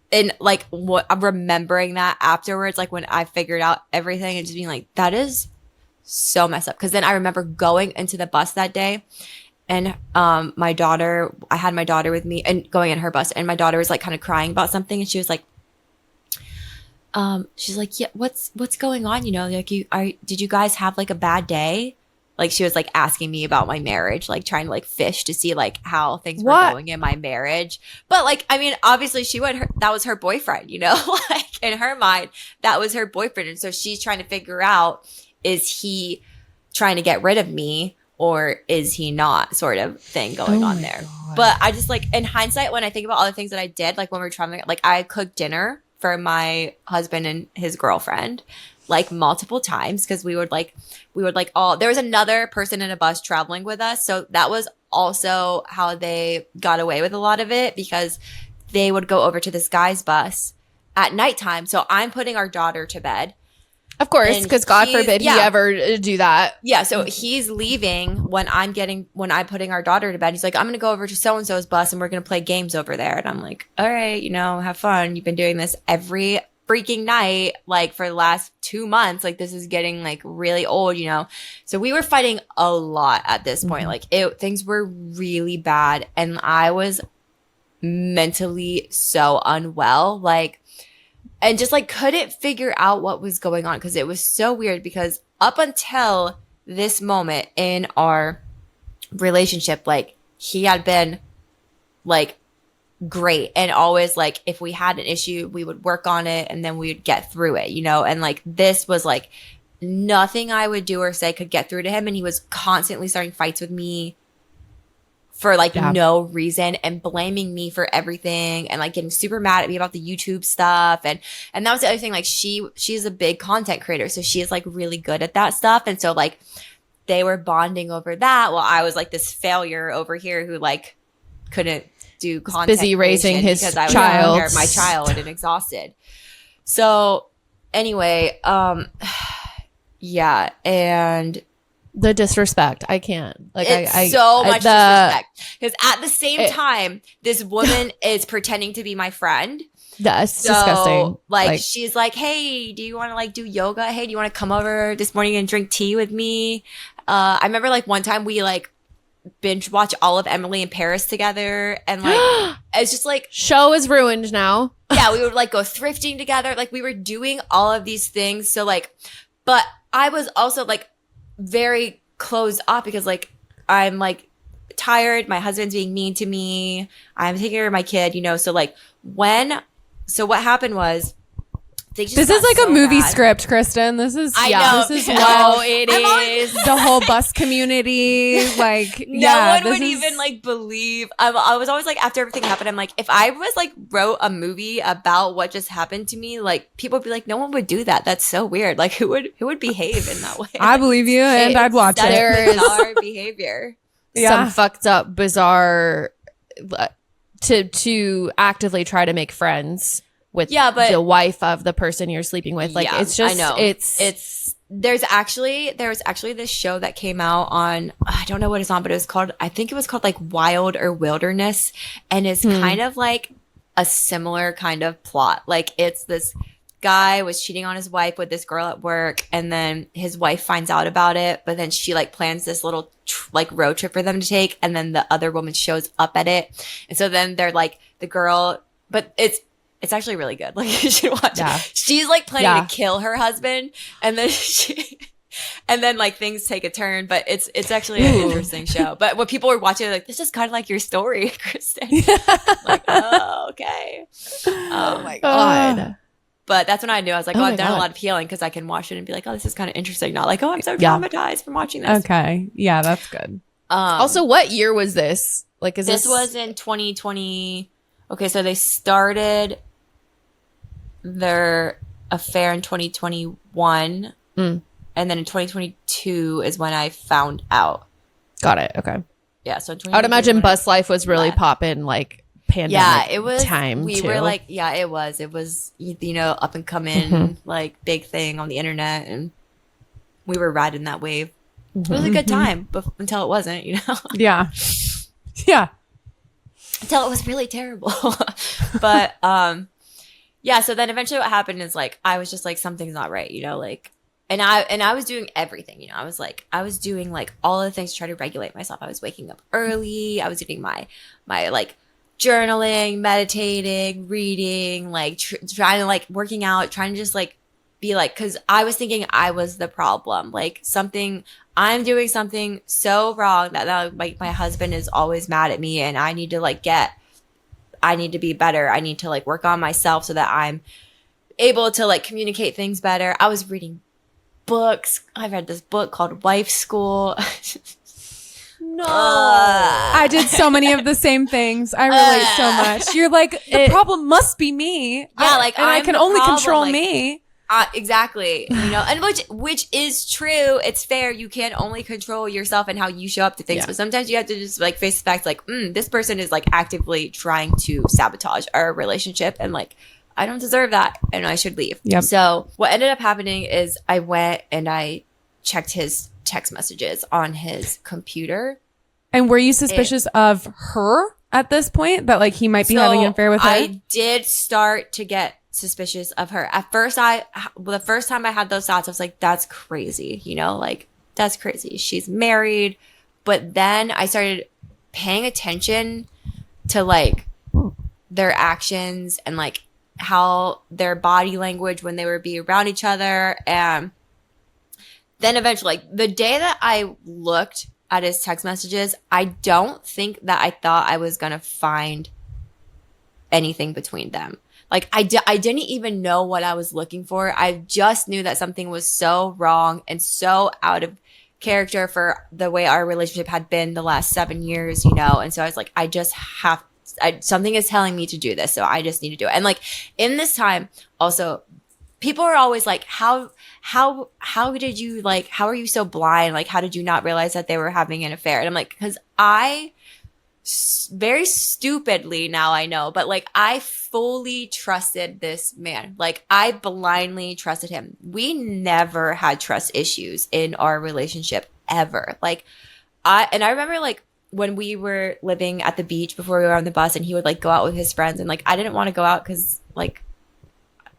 S3: and like what I'm remembering that afterwards, like when I figured out everything and just being like, that is so messed up. Because then I remember going into the bus that day, and my daughter, I had my daughter with me and going in her bus, and my daughter was like kind of crying about something, and she was like, she's like, yeah, what's going on? You know, like did you guys have like a bad day? Like she was like asking me about my marriage, like trying to like fish to see like how things were going in my marriage. But like, I mean, obviously that was her boyfriend, you know, like in her mind, that was her boyfriend. And so she's trying to figure out, is he trying to get rid of me or is he not, sort of thing going on there. God. But I just like, in hindsight, when I think about all the things that I did, like when we were traveling, like I cooked dinner for my husband and his girlfriend like multiple times, because we would like all, there was another person in a bus traveling with us, so that was also how they got away with a lot of it, because they would go over to this guy's bus at nighttime. So I'm putting our daughter to bed,
S1: of course, because God forbid he ever do that.
S3: Yeah, so he's leaving when I'm putting our daughter to bed. He's like, I'm gonna go over to so and so's bus and we're gonna play games over there. And I'm like, all right, you know, have fun. You've been doing this every freaking night, like for the last 2 months. Like this is getting like really old, you know. So we were fighting a lot at this point. Like things were really bad, and I was mentally so unwell, like, and just like couldn't figure out what was going on, because it was so weird. Because up until this moment in our relationship, like he had been like great, and always like if we had an issue we would work on it and then we would get through it, you know. And like this was like nothing I would do or say could get through to him, and he was constantly starting fights with me for like no reason and blaming me for everything, and like getting super mad at me about the YouTube stuff. And that was the other thing, like she's a big content creator, so she is like really good at that stuff. And so like they were bonding over that, while I was like this failure over here who like couldn't do content,
S1: busy raising his
S3: because I was
S1: child,
S3: my child, and exhausted. So anyway, yeah, and
S1: The disrespect. I can't. Like,
S3: it's so much disrespect. Because at the same time, this woman is pretending to be my friend.
S1: That's disgusting.
S3: Like, she's like, hey, do you want to like do yoga? Hey, do you want to come over this morning and drink tea with me? I remember like one time we like binge watch all of Emily in Paris together. And like, it's just like.
S1: Show is ruined now.
S3: Yeah, we would like go thrifting together. Like we were doing all of these things. So like, but I was also like very closed off because like, I'm like tired. My husband's being mean to me. I'm taking care of my kid, you know? So like so what happened was
S2: this is like so a movie script, Kristin. This is This is what
S1: it is.
S2: The whole bus community, like
S3: no one would even like believe. I was always like, after everything happened, I'm like, if I was like wrote a movie about what just happened to me, like people would be like, no one would do that. That's so weird. Like who would behave in that way?
S2: I believe you, and I'd watch it.
S3: There's bizarre behavior.
S1: Some fucked up, bizarre. To actively try to make friends with the wife of the person you're sleeping with. Like it's just,
S3: I know. There was actually this show that came out on, I don't know what it's on, but I think it was called like Wild or Wilderness. And it's kind of like a similar kind of plot. Like it's this guy was cheating on his wife with this girl at work, and then his wife finds out about it, but then she like plans this little like road trip for them to take, and then the other woman shows up at it, and so then they're like the girl, but it's actually really good. Like you should watch it. She's like planning to kill her husband, and then like things take a turn, but it's actually an interesting show. But when people were watching it, like, this is kind of like your story, Kristin. Like, oh, okay.
S1: Oh my God.
S3: But that's when I knew. I was like, I've done a lot of healing because I can watch it and be like, oh, this is kind of interesting. Not like, oh, I'm so traumatized from watching this.
S2: Okay. Yeah, that's good.
S1: Also, what year was this? Like,
S3: this was in 2020. Okay, so they started their affair in 2021. And then in 2022 is when I found out.
S1: Got it. Okay.
S3: Yeah, so
S1: I would imagine Bus Life was really popping, like, pandemic
S3: it was
S1: time
S3: we
S1: too.
S3: were like it was you know, up and coming like big thing on the internet, and we were riding that wave. It was a good time until it wasn't, you know.
S2: Yeah
S3: Until it was really terrible. But so then eventually what happened is like I was just like, something's not right, you know, like, and I was doing everything, you know. I was doing like all the things to try to regulate myself. I was waking up early, I was doing my like journaling, meditating, reading, like trying to like working out, trying to just like be like, because I was thinking I was the problem, like I'm doing something so wrong that like my husband is always mad at me, and I need to be better. I need to like work on myself so that I'm able to like communicate things better. I was reading books. I read this book called Wife School.
S2: No, I did so many of the same things. I relate so much. You're like, the problem must be me.
S3: Yeah, like,
S2: and I can only control me.
S3: Exactly. You know, and which is true. It's fair. You can only control yourself and how you show up to things. But sometimes you have to just like face the facts, like, this person is like actively trying to sabotage our relationship, and like, I don't deserve that, and I should leave.
S2: Yep.
S3: So what ended up happening is I went and I checked his text messages on his computer.
S2: And were you suspicious of her at this point, that like he might be having an affair with her?
S3: I did start to get suspicious of her. At first, the first time I had those thoughts, I was like, that's crazy, you know, like, that's crazy. She's married. But then I started paying attention to like their actions and like how their body language when they would be around each other. And then eventually, like the day that I looked at his text messages, I don't think that I thought I was going to find anything between them. Like I didn't even know what I was looking for. I just knew that something was so wrong and so out of character for the way our relationship had been the last 7 years, you know? And so I was like, something is telling me to do this. So I just need to do it. And like in this time also, people are always like, how did you like, how are you so blind? Like, how did you not realize that they were having an affair? And I'm like, because I very stupidly, now I know, but like I fully trusted this man. Like I blindly trusted him. We never had trust issues in our relationship ever. Like, I remember like when we were living at the beach before we were on the bus, and he would like go out with his friends, and like I didn't want to go out because like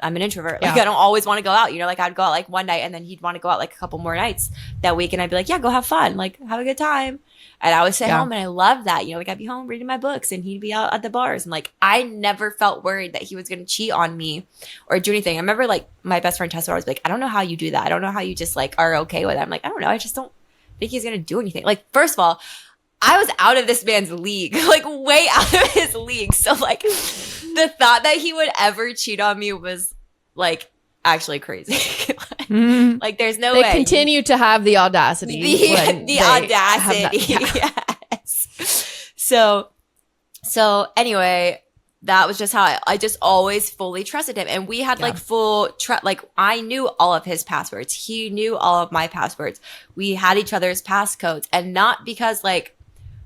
S3: I'm an introvert. Like I don't always want to go out, you know, like I'd go out like one night and then he'd want to go out like a couple more nights that week. And I'd be like, yeah, go have fun. Like have a good time. And I would stay home, and I loved that. You know, like I'd be home reading my books and he'd be out at the bars. And like, I never felt worried that he was going to cheat on me or do anything. I remember like my best friend Tessa was like, I don't know how you do that. I don't know how you just like are okay with it. I'm like, I don't know. I just don't think he's going to do anything. Like, first of all, I was out of this man's league, like way out of his league. So like the thought that he would ever cheat on me was like actually crazy. Like there's no way.
S1: They continue to have the audacity.
S3: The audacity. Yes. So anyway, that was just how I just always fully trusted him. And we had like full trust. Like I knew all of his passwords. He knew all of my passwords. We had each other's passcodes, and not because like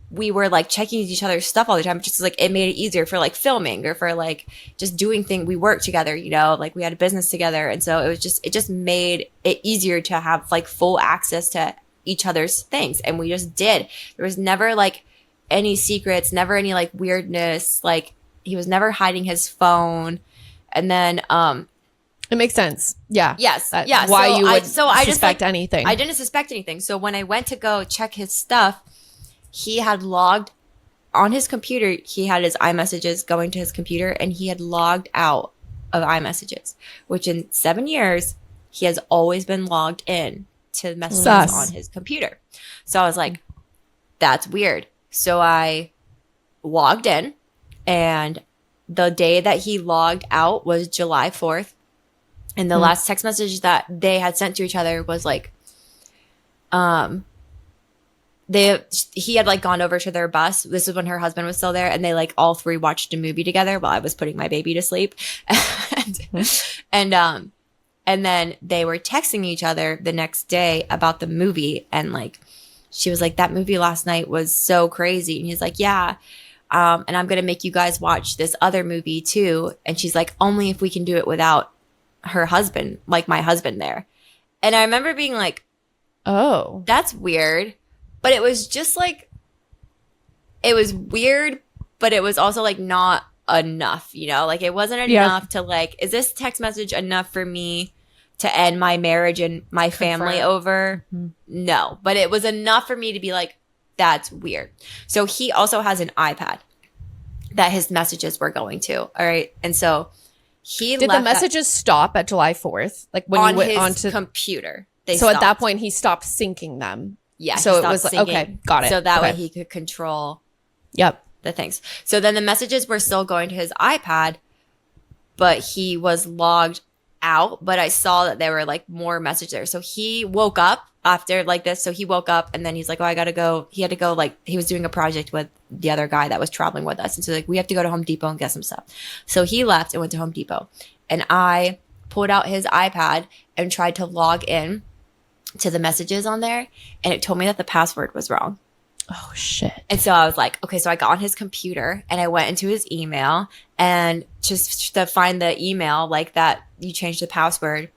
S3: we were like checking each other's stuff all the time. Just like it made it easier for like filming or for like just doing things. We worked together, you know, like we had a business together. And so it just made it easier to have like full access to each other's things. And we just did. There was never like any secrets, never any like weirdness. Like he was never hiding his phone. And then,
S1: it makes sense. Yeah.
S3: Yes.
S1: That's
S3: yeah.
S1: why
S3: so
S1: you would
S3: I just
S1: suspect
S3: like,
S1: anything.
S3: I didn't suspect anything. So when I went to go check his stuff, he had logged on his computer. He had his iMessages going to his computer, and he had logged out of iMessages, which in 7 years, he has always been logged in to messages on his computer. So I was like, that's weird. So I logged in, and the day that he logged out was July 4th. And the last text message that they had sent to each other was like, he had like gone over to their bus. This is when her husband was still there, and they like all three watched a movie together while I was putting my baby to sleep. And then they were texting each other the next day about the movie, and like she was like, that movie last night was so crazy, and he's like, yeah, and I'm gonna make you guys watch this other movie too. And she's like, only if we can do it without her husband, like my husband there. And I remember being like, oh, that's weird. But it was just like, it was weird, but it was also like not enough, you know? Like it wasn't enough to like, is this text message enough for me to end my marriage and my family over? Mm-hmm. No, but it was enough for me to be like, that's weird. So he also has an iPad that his messages were going to. All right. And so he
S1: did the messages stop at July 4th? Like when
S3: on
S1: you went
S3: his
S1: onto
S3: computer.
S1: So at that point he stopped syncing them.
S3: Yeah.
S1: So it was like, okay, got it.
S3: So that way he could control the things. So then the messages were still going to his iPad, but he was logged out. But I saw that there were like more messages there. So he woke up after like this. So he woke up, and then he's like, oh, I got to go. He had to go, like he was doing a project with the other guy that was traveling with us. And so like, we have to go to Home Depot and get some stuff. So he left and went to Home Depot, and I pulled out his iPad and tried to log in to the messages on there, and it told me that the password was wrong.
S1: Oh shit.
S3: And so I was like, okay, so I got on his computer and I went into his email, and just to find the email like that you changed the password,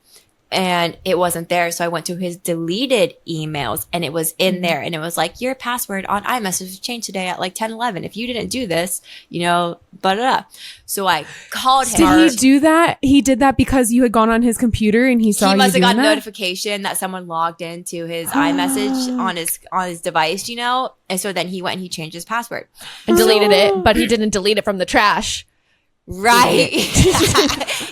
S3: and it wasn't there. So I went to his deleted emails, and it was in there, and it was like, your password on iMessage was changed today at like 10:11. If you didn't do this, you know, blah, blah, blah. So I called him.
S2: Did he do that? He did that because you had gone on his computer and he saw you doing that? He must have got a
S3: notification that someone logged into his iMessage on his device, you know? And so then he went and he changed his password.
S1: And deleted it, but he didn't delete it from the trash.
S3: Right.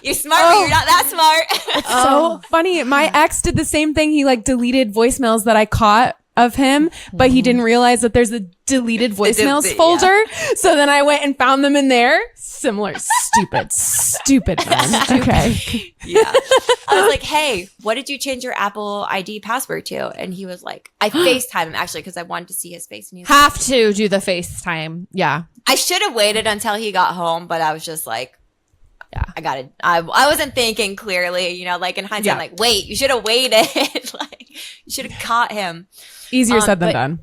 S3: You're smart, but you're not that smart.
S2: It's so funny. My ex did the same thing. He like deleted voicemails that I caught of him, but he didn't realize that there's a deleted voicemails folder. Yeah. So then I went and found them in there. Similar. Stupid man. Okay.
S3: Yeah. I was like, hey, what did you change your Apple ID password to? And he was like, I FaceTime him actually because I wanted to see his face. And he was
S1: have to do the FaceTime. Yeah.
S3: I should have waited until he got home, but I was just like, yeah, I wasn't thinking clearly, you know, like in hindsight, I'm like, wait, you should have waited. Like you should have caught him.
S2: Easier said than done.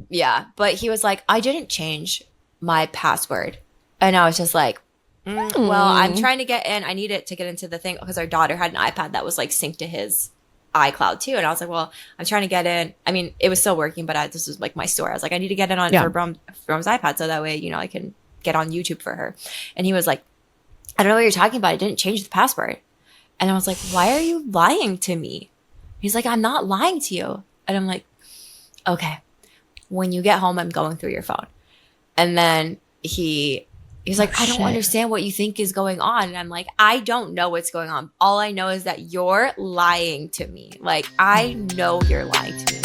S3: Yeah. But he was like, I didn't change my password. And I was just like, well, I'm trying to get in. I need it to get into the thing because our daughter had an iPad that was like synced to his iCloud too. And I was like, well, I'm trying to get in. I mean, it was still working, but this was like my store. I was like, I need to get in on for Brom's iPad so that way, you know, I can get on YouTube for her. And he was like, I don't know what you're talking about. I didn't change the password. And I was like, why are you lying to me? He's like, I'm not lying to you. And I'm like, okay, when you get home, I'm going through your phone. And then he's like, I don't understand what you think is going on. And I'm like, I don't know what's going on. All I know is that you're lying to me. Like, I know you're lying to me.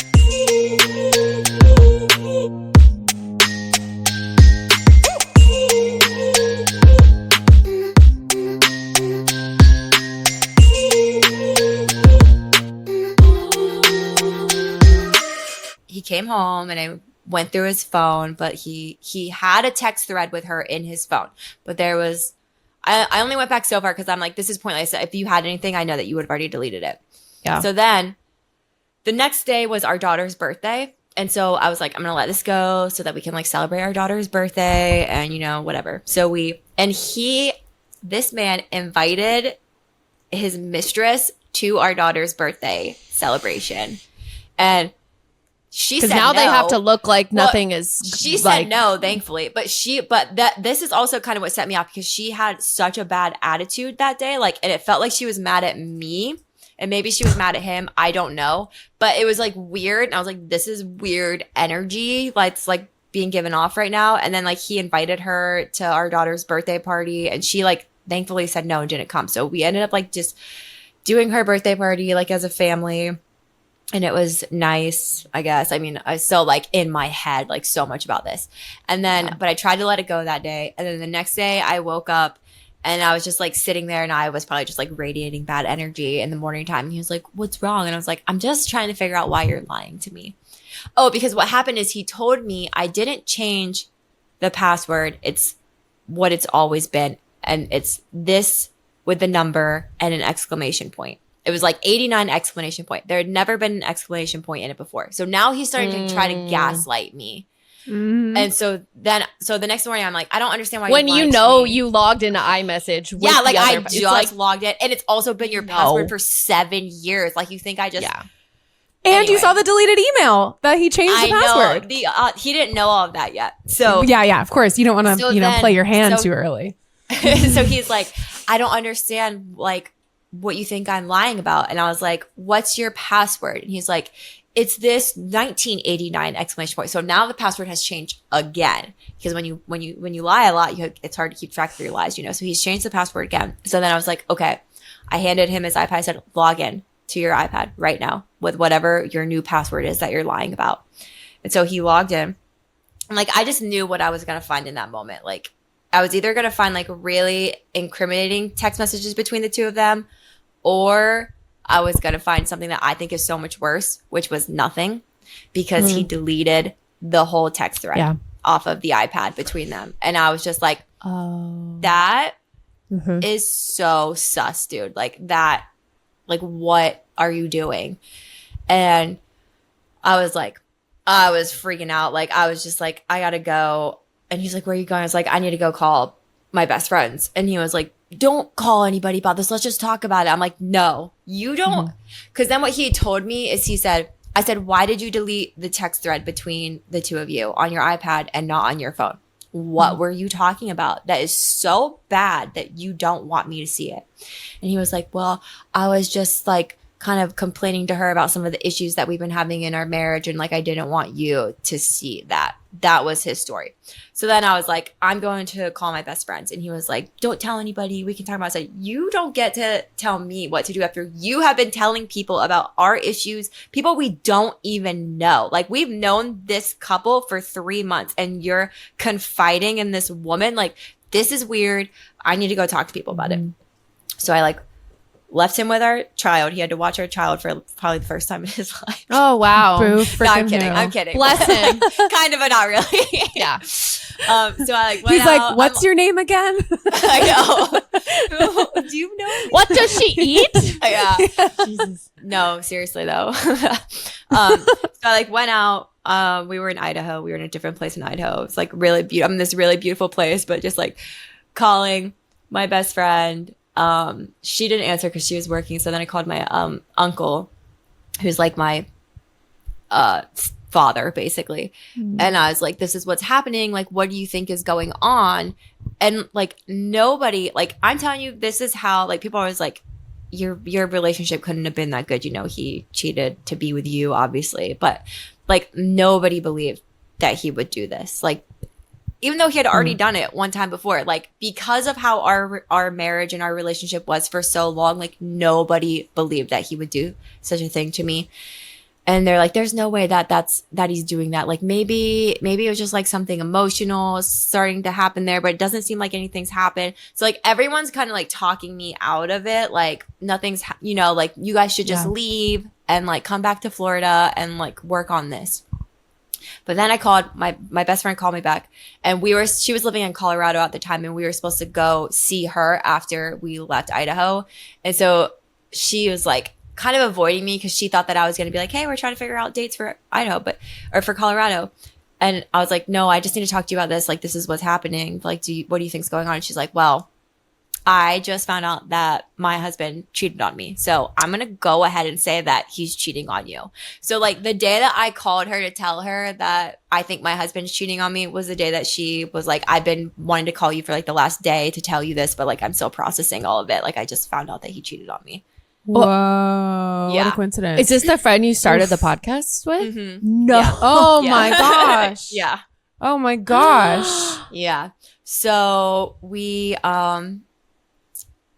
S3: He came home and I went through his phone, but he had a text thread with her in his phone. But there was, I only went back so far because I'm like, this is pointless. If you had anything, I know that you would have already deleted it. Yeah. So then the next day was our daughter's birthday. And so I was like, I'm going to let this go so that we can like celebrate our daughter's birthday and, you know, whatever. So this man invited his mistress to our daughter's birthday celebration. And she said
S1: now
S3: no.
S1: They have to look like nothing is.
S3: She said no, thankfully. But this is also kind of what set me off because she had such a bad attitude that day. Like, and it felt like she was mad at me. And maybe she was mad at him. I don't know. But it was like weird. And I was like, this is weird energy. Like, it's like being given off right now. And then like he invited her to our daughter's birthday party. And she like thankfully said no and didn't come. So we ended up like just doing her birthday party like as a family. And it was nice, I guess. I mean, I was still like in my head, like so much about this. And then, but I tried to let it go that day. And then the next day I woke up and I was just like sitting there and I was probably just like radiating bad energy in the morning time. And he was like, what's wrong? And I was like, I'm just trying to figure out why you're lying to me. Oh, because what happened is he told me I didn't change the password. It's what it's always been. And it's this with the number and an exclamation point. It was like 89 exclamation point. There had never been an exclamation point in it before. So now he's starting to try to gaslight me. And so the next morning I'm like, I don't understand why
S1: when you know you logged into iMessage. With
S3: yeah, like I
S1: just
S3: like, logged in, and it's also been your password for 7 years. Like you think I just
S2: And
S3: anyway.
S2: you saw the deleted email that he changed the password.
S3: He didn't know all of that yet. So
S2: yeah, of course you don't want to play your hand too early.
S3: So he's like, I don't understand like what you think I'm lying about. And I was like, what's your password? And he's like, it's this 1989 exclamation point. So now the password has changed again because when you lie a lot, it's hard to keep track of your lies, you know. So he's changed the password again. So then I was like, okay. I handed him his iPad. I said, log in to your iPad right now with whatever your new password is that you're lying about. And so he logged in. And like I just knew what I was gonna find in that moment. Like I was either gonna find like really incriminating text messages between the two of them, or I was going to find something that I think is so much worse, which was nothing, because he deleted the whole text thread off of the iPad between them. And I was just like, that is so sus, dude. Like that, like, what are you doing? And I was freaking out. Like, I was just like, I got to go. And he's like, where are you going? I was like, I need to go call my best friends. And he was like, don't call anybody about this. Let's just talk about it. I'm like, no, you don't. Because then what he told me is I said, why did you delete the text thread between the two of you on your iPad and not on your phone? What were you talking about? That is so bad that you don't want me to see it. And he was like, well, I was just like kind of complaining to her about some of the issues that we've been having in our marriage. And like, I didn't want you to see that. That was his story. So then I was like, I'm going to call my best friends. And he was like, don't tell anybody. We can talk about it. I said, you don't get to tell me what to do after you have been telling people about our issues, people we don't even know. Like we've known this couple for 3 months and you're confiding in this woman. Like this is weird. I need to go talk to people about it. So I like left him with our child. He had to watch our child for probably the first time in his life.
S1: Oh, wow.
S3: No, I'm kidding. I'm kidding.
S1: Bless him.
S3: Kind of, but not really.
S1: Yeah.
S3: So I like went
S2: He's
S3: out.
S2: like, what's your name again?
S3: I know. Do you know?
S1: What does she eat?
S3: Yeah. Jesus. No, seriously though. So I like went out. We were in Idaho. We were in a different place in Idaho. It's like really beautiful. I'm in this really beautiful place, but just like calling my best friend. She didn't answer because she was working. So then I called my uncle who's like my father basically. And I was like, this is what's happening, like what do you think is going on? And like nobody, like I'm telling you, this is how, like people are always like, your relationship couldn't have been that good, you know, he cheated to be with you obviously, but like nobody believed that he would do this, like even though he had already done it one time before, like because of how our marriage and our relationship was for so long, like nobody believed that he would do such a thing to me. And they're like, there's no way that he's doing that. Like maybe it was just like something emotional starting to happen there, but it doesn't seem like anything's happened. So like everyone's kind of like talking me out of it. Like nothing's, you know, like you guys should just leave and like come back to Florida and like work on this. But then I called, my best friend called me back, and she was living in Colorado at the time, and we were supposed to go see her after we left Idaho. And so she was like kind of avoiding me because she thought that I was going to be like, hey, we're trying to figure out dates for Idaho, or for Colorado. And I was like, no, I just need to talk to you about this. Like, this is what's happening. Like, what do you think's going on? And she's like, well, I just found out that my husband cheated on me. So I'm going to go ahead and say that he's cheating on you. So like the day that I called her to tell her that I think my husband's cheating on me was the day that she was like, I've been wanting to call you for like the last day to tell you this, but like I'm still processing all of it. Like I just found out that he cheated on me.
S2: Whoa. What a coincidence.
S1: Is this the friend you started the podcast with?
S3: Mm-hmm.
S1: No.
S3: Yeah.
S2: Oh my gosh.
S3: Yeah.
S2: Oh my gosh.
S3: Yeah. So we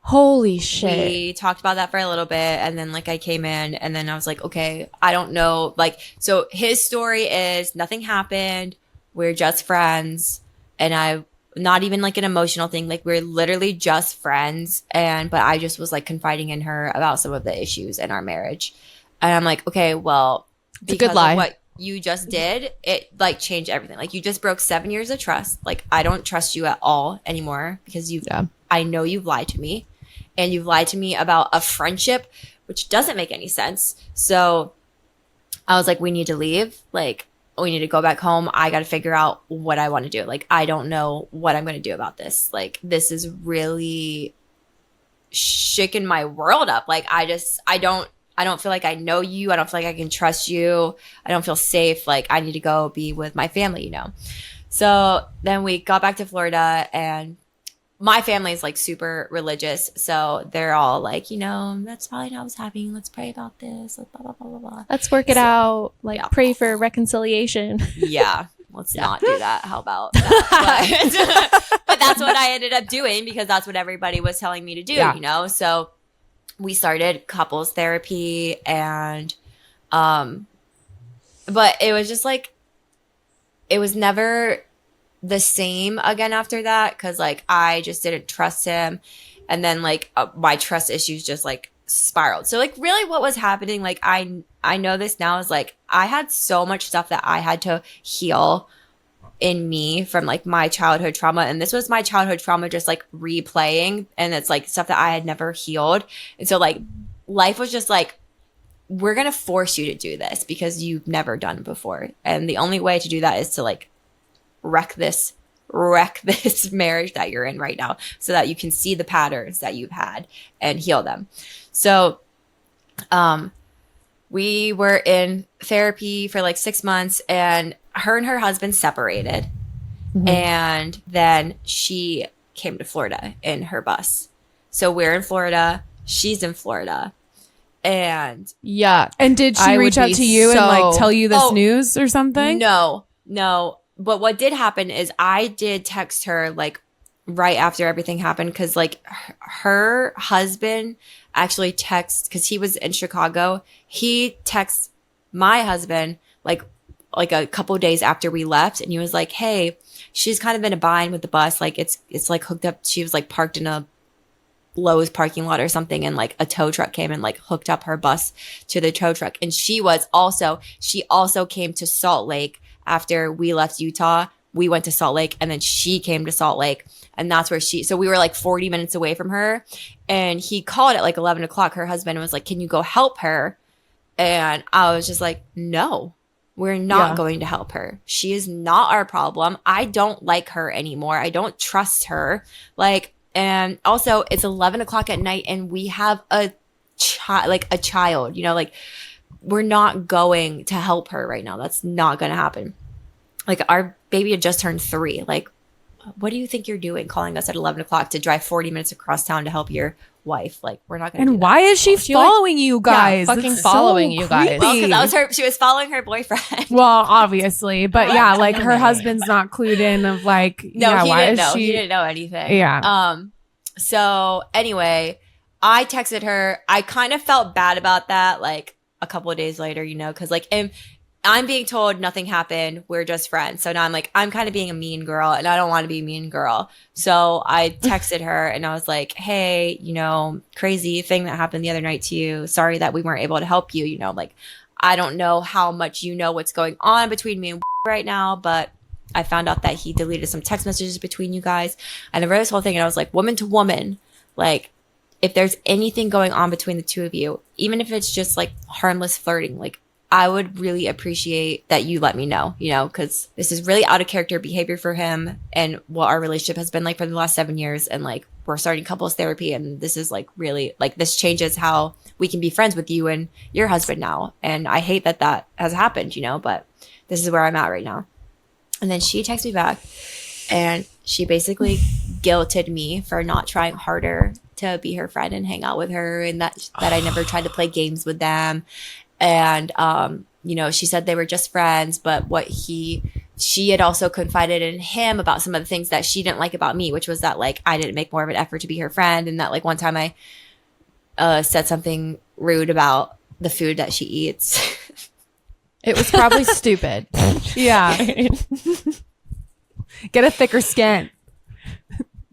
S1: holy shit.
S3: We talked about that for a little bit, and then like I came in, and then I was like, okay, I don't know. Like, so his story is nothing happened. We're just friends, and I not even like an emotional thing. Like we're literally just friends, but I just was like confiding in her about some of the issues in our marriage, and I'm like, okay, well,
S1: it's a good lie.
S3: Of what you just did, it like changed everything. Like you just broke 7 years of trust. Like I don't trust you at all anymore because I know you've lied to me. And you've lied to me about a friendship, which doesn't make any sense. So I was like, we need to leave. Like, we need to go back home. I got to figure out what I want to do. Like, I don't know what I'm going to do about this. Like, this is really shaking my world up. Like, I don't feel like I know you. I don't feel like I can trust you. I don't feel safe. Like, I need to go be with my family, you know? So then we got back to Florida, and my family is like super religious, so they're all like, you know, that's probably not what's happening. Let's pray about this. Blah, blah, blah, blah, blah.
S1: Let's work it out. Like pray for reconciliation.
S3: Yeah, let's not do that. How about that? But that's what I ended up doing because that's what everybody was telling me to do. You know, so we started couples therapy, and but it was just like it was never the same again after that, because like I just didn't trust him, and then like my trust issues just like spiraled. So like really what was happening, like I know this now, is like I had so much stuff that I had to heal in me from like my childhood trauma, and this was my childhood trauma just like replaying, and it's like stuff that I had never healed. And so like life was just like, we're gonna force you to do this because you've never done it before, and the only way to do that is to like wreck this marriage that you're in right now so that you can see the patterns that you've had and heal them. So we were in therapy for like 6 months, and her and her husband separated. And then she came to Florida in her bus. So we're in Florida, she's in Florida. And
S2: and did she reach out to you and like tell you this news or something?
S3: No. But what did happen is I did text her like right after everything happened, because like her husband actually texted, because he was in Chicago. He texted my husband like a couple days after we left, and he was like, hey, she's kind of in a bind with the bus. Like it's like hooked up. She was like parked in a Lowe's parking lot or something, and like a tow truck came and like hooked up her bus to the tow truck. And she also came to Salt Lake. After we left Utah, we went to Salt Lake, and then she came to Salt Lake, and that's where so we were like 40 minutes away from her. And he called at like 11 o'clock, her husband, and was like, can you go help her? And I was just like, no, we're not going to help her. She is not our problem. I don't like her anymore. I don't trust her. Like, and also it's 11 o'clock at night, and we have a child, you know, like we're not going to help her right now. That's not going to happen. Like, our baby had just turned 3. Like, what do you think you're doing calling us at 11 o'clock to drive 40 minutes across town to help your wife? Like, we're not going to do that.
S2: And why is she following you guys?
S1: Yeah, fucking following you guys.
S3: Well, because that was her. She was following her boyfriend.
S2: Well, obviously. But yeah, like her husband's not clued in of like,
S3: no,
S2: yeah,
S3: he
S2: why
S3: didn't
S2: is
S3: know.
S2: she?
S3: He didn't know anything.
S2: Yeah.
S3: So anyway, I texted her. I kind of felt bad about that, like a couple of days later, you know, because like I'm being told nothing happened. We're just friends. So now I'm like, I'm kind of being a mean girl and I don't want to be a mean girl. So I texted her and I was like, hey, you know, crazy thing that happened the other night to you. Sorry that we weren't able to help you. You know, like, I don't know how much you know what's going on between me and right now, but I found out that he deleted some text messages between you guys. And I read this whole thing and I was like, woman to woman, like, if there's anything going on between the two of you, even if it's just like harmless flirting, like, I would really appreciate that you let me know, you know, because this is really out of character behavior for him and what our relationship has been like for the last 7 years. And like, we're starting couples therapy and this is like really like, this changes how we can be friends with you and your husband now. And I hate that that has happened, you know, but this is where I'm at right now. And then she texts me back and she basically guilted me for not trying harder to be her friend and hang out with her, and that I never tried to play games with them. And, you know, she said they were just friends, but she had also confided in him about some of the things that she didn't like about me, which was that like, I didn't make more of an effort to be her friend. And that like one time I said something rude about the food that she eats.
S1: It was probably stupid.
S2: Yeah. Get a thicker skin.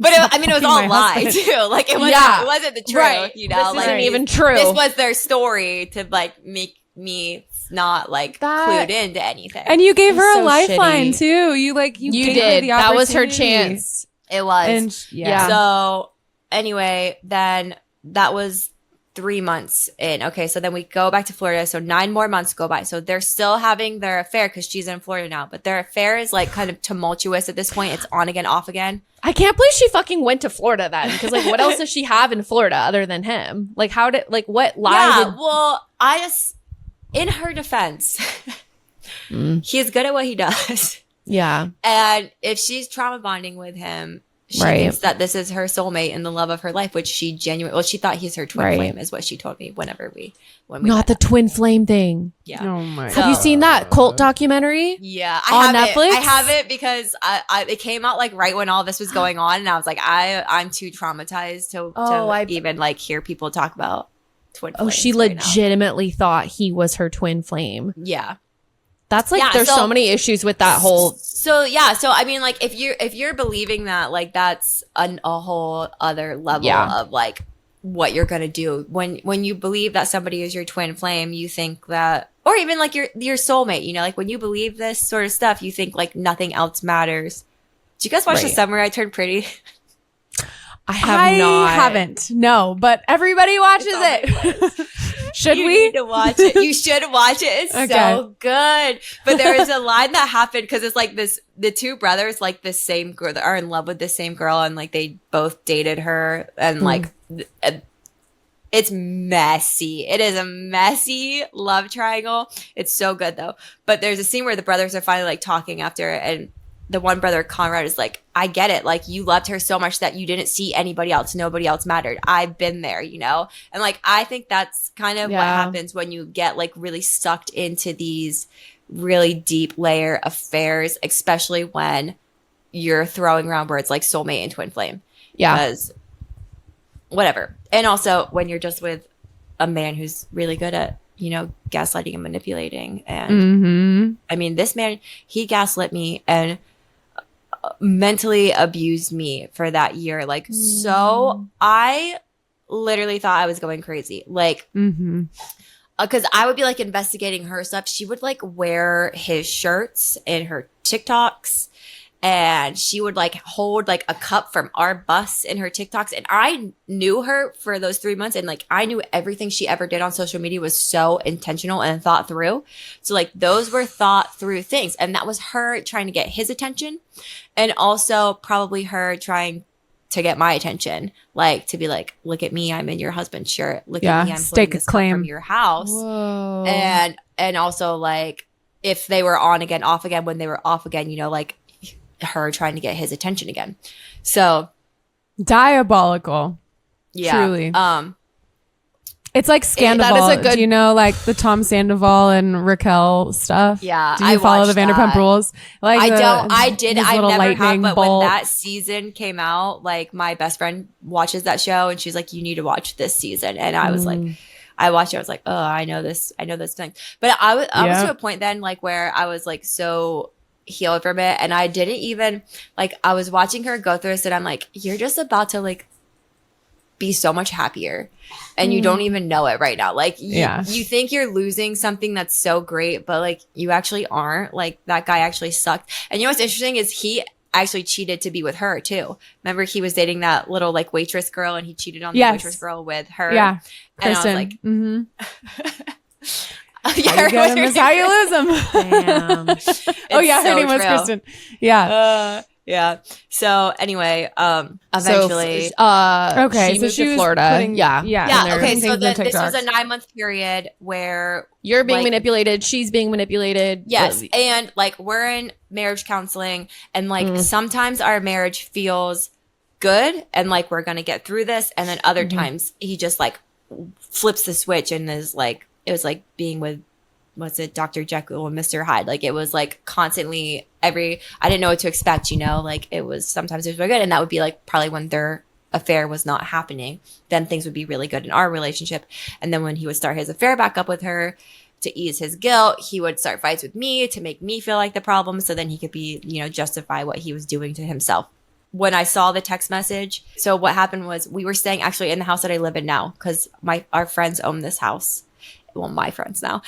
S3: But it was all a lie too. Like it wasn't the truth,
S1: right.
S3: You know,
S1: this
S3: like
S1: isn't even true.
S3: This was their story to like make me not like clued into anything.
S2: And you gave her
S1: so
S2: a lifeline
S1: shitty.
S2: too. You gave
S1: did.
S2: her the
S1: That was her
S2: opportunity.
S1: chance.
S3: It was.
S2: And yeah.
S3: So anyway, then that was 3 months in. Okay, so then we go back to Florida. So 9 more months go by. So they're still having their affair because she's in Florida now. But their affair is like kind of tumultuous at this point. It's on again, off again.
S1: I can't believe she fucking went to Florida then. Because like, what else does she have in Florida other than him? Like, what lie?
S3: Well, I just, in her defense, he's good at what he does.
S1: Yeah.
S3: And if she's trauma bonding with him, she thinks that this is her soulmate and the love of her life, which she she thought he's her twin flame, is what she told me when we
S1: not the twin flame thing.
S3: Yeah.
S2: Oh my.
S1: Have you seen that cult documentary?
S3: Yeah,
S1: on Netflix?
S3: I have it because it came out like right when all this was going on, and I was like, I'm too traumatized to even like hear people talk about twin flames.
S1: Oh, she legitimately thought he was her twin flame.
S3: Yeah.
S1: That's like there's so many issues with that whole.
S3: So I mean, like if you're believing that, like that's a whole other level of like what you're gonna do when you believe that somebody is your twin flame. You think that, or even like your soulmate. You know, like when you believe this sort of stuff, you think like nothing else matters. Did you guys watch The Summer I Turned Pretty?
S1: I haven't.
S2: No, but everybody watches it. Should we?
S3: You need to watch it. You should watch it. It's so good. But there is a line that happened because it's like the two brothers, like the same girl, are in love with the same girl, and like they both dated her, and like it's messy. It is a messy love triangle. It's so good though. But there's a scene where the brothers are finally like talking after, and the one brother, Conrad, is like, I get it. Like, you loved her so much that you didn't see anybody else. Nobody else mattered. I've been there, you know? And, like, I think that's kind of what happens when you get, like, really sucked into these really deep layer affairs, especially when you're throwing around words like soulmate and twin flame. Yeah. Because whatever. And also, when you're just with a man who's really good at, you know, gaslighting and manipulating. And, I mean, this man, he gaslit me and mentally abused me for that year. Like, so I literally thought I was going crazy. Like, because I would be like investigating her stuff. She would like wear his shirts in her TikToks, and she would like hold like a cup from our bus in her TikToks. And I knew her for those 3 months, and like I knew everything she ever did on social media was so intentional and thought through. So like those were thought through things, and that was her trying to get his attention, and also probably her trying to get my attention, like to be like, look at me, I'm in your husband's shirt. Look at me, I'm
S2: stake
S3: putting this
S2: a claim
S3: from your house.
S1: Whoa.
S3: And also like if they were on again, off again, when they were off again, you know, like her trying to get his attention again. So
S2: diabolical.
S3: Yeah.
S2: Truly. It's like Scandival.
S1: That is a good-
S2: Do you know like the Tom Sandoval and Raquel stuff?
S3: Yeah.
S2: Do you follow the Vanderpump Rules? Like
S3: I don't. I did.
S2: his
S3: I
S2: little
S3: never have.
S2: lightning
S3: But
S2: bolt.
S3: when that season came out, like my best friend watches that show, and she's like, "You need to watch this season." And I was like, I watched it. I was like, "Oh, I know this. I know this thing." But I was to a point then, like where I was like so healed from it, and I didn't even like. I was watching her go through this, and I'm like, "You're just about to like be so much happier." And you don't even know it right now. Like you think you're losing something that's so great, but like you actually aren't. Like that guy actually sucked. And you know what's interesting is he actually cheated to be with her too. Remember he was dating that little like waitress girl and he cheated on the waitress girl with her.
S2: Yeah.
S3: And
S2: Kristin.
S3: I was like,
S2: how you get him is how you lose him.
S1: Damn.
S2: Oh yeah, her
S3: so
S2: name was
S3: true.
S2: Kristin. Yeah.
S3: Yeah. So anyway, eventually,
S2: Okay,
S1: she
S2: so
S1: moved
S2: she
S1: to
S2: was
S1: Florida.
S2: putting-
S1: Yeah.
S3: yeah. Okay. So
S2: things in
S3: this was a
S2: TikToks.
S3: 9-month period where
S1: You're being
S3: like,
S1: manipulated. She's being manipulated.
S3: yes. And like we're in marriage counseling and like sometimes our marriage feels good and like we're going to get through this. And then other times he just like flips the switch and is like, it was like being with, what's it, Dr. Jekyll and Mr. Hyde. Like it was like constantly I didn't know what to expect, you know, like it was sometimes it was really good. And that would be like probably when their affair was not happening, then things would be really good in our relationship. And then when he would start his affair back up with her to ease his guilt, he would start fights with me to make me feel like the problem. So then he could be, you know, justify what he was doing to himself. When I saw the text message, so what happened was we were staying actually in the house that I live in now because our friends own this house. Well, my friends now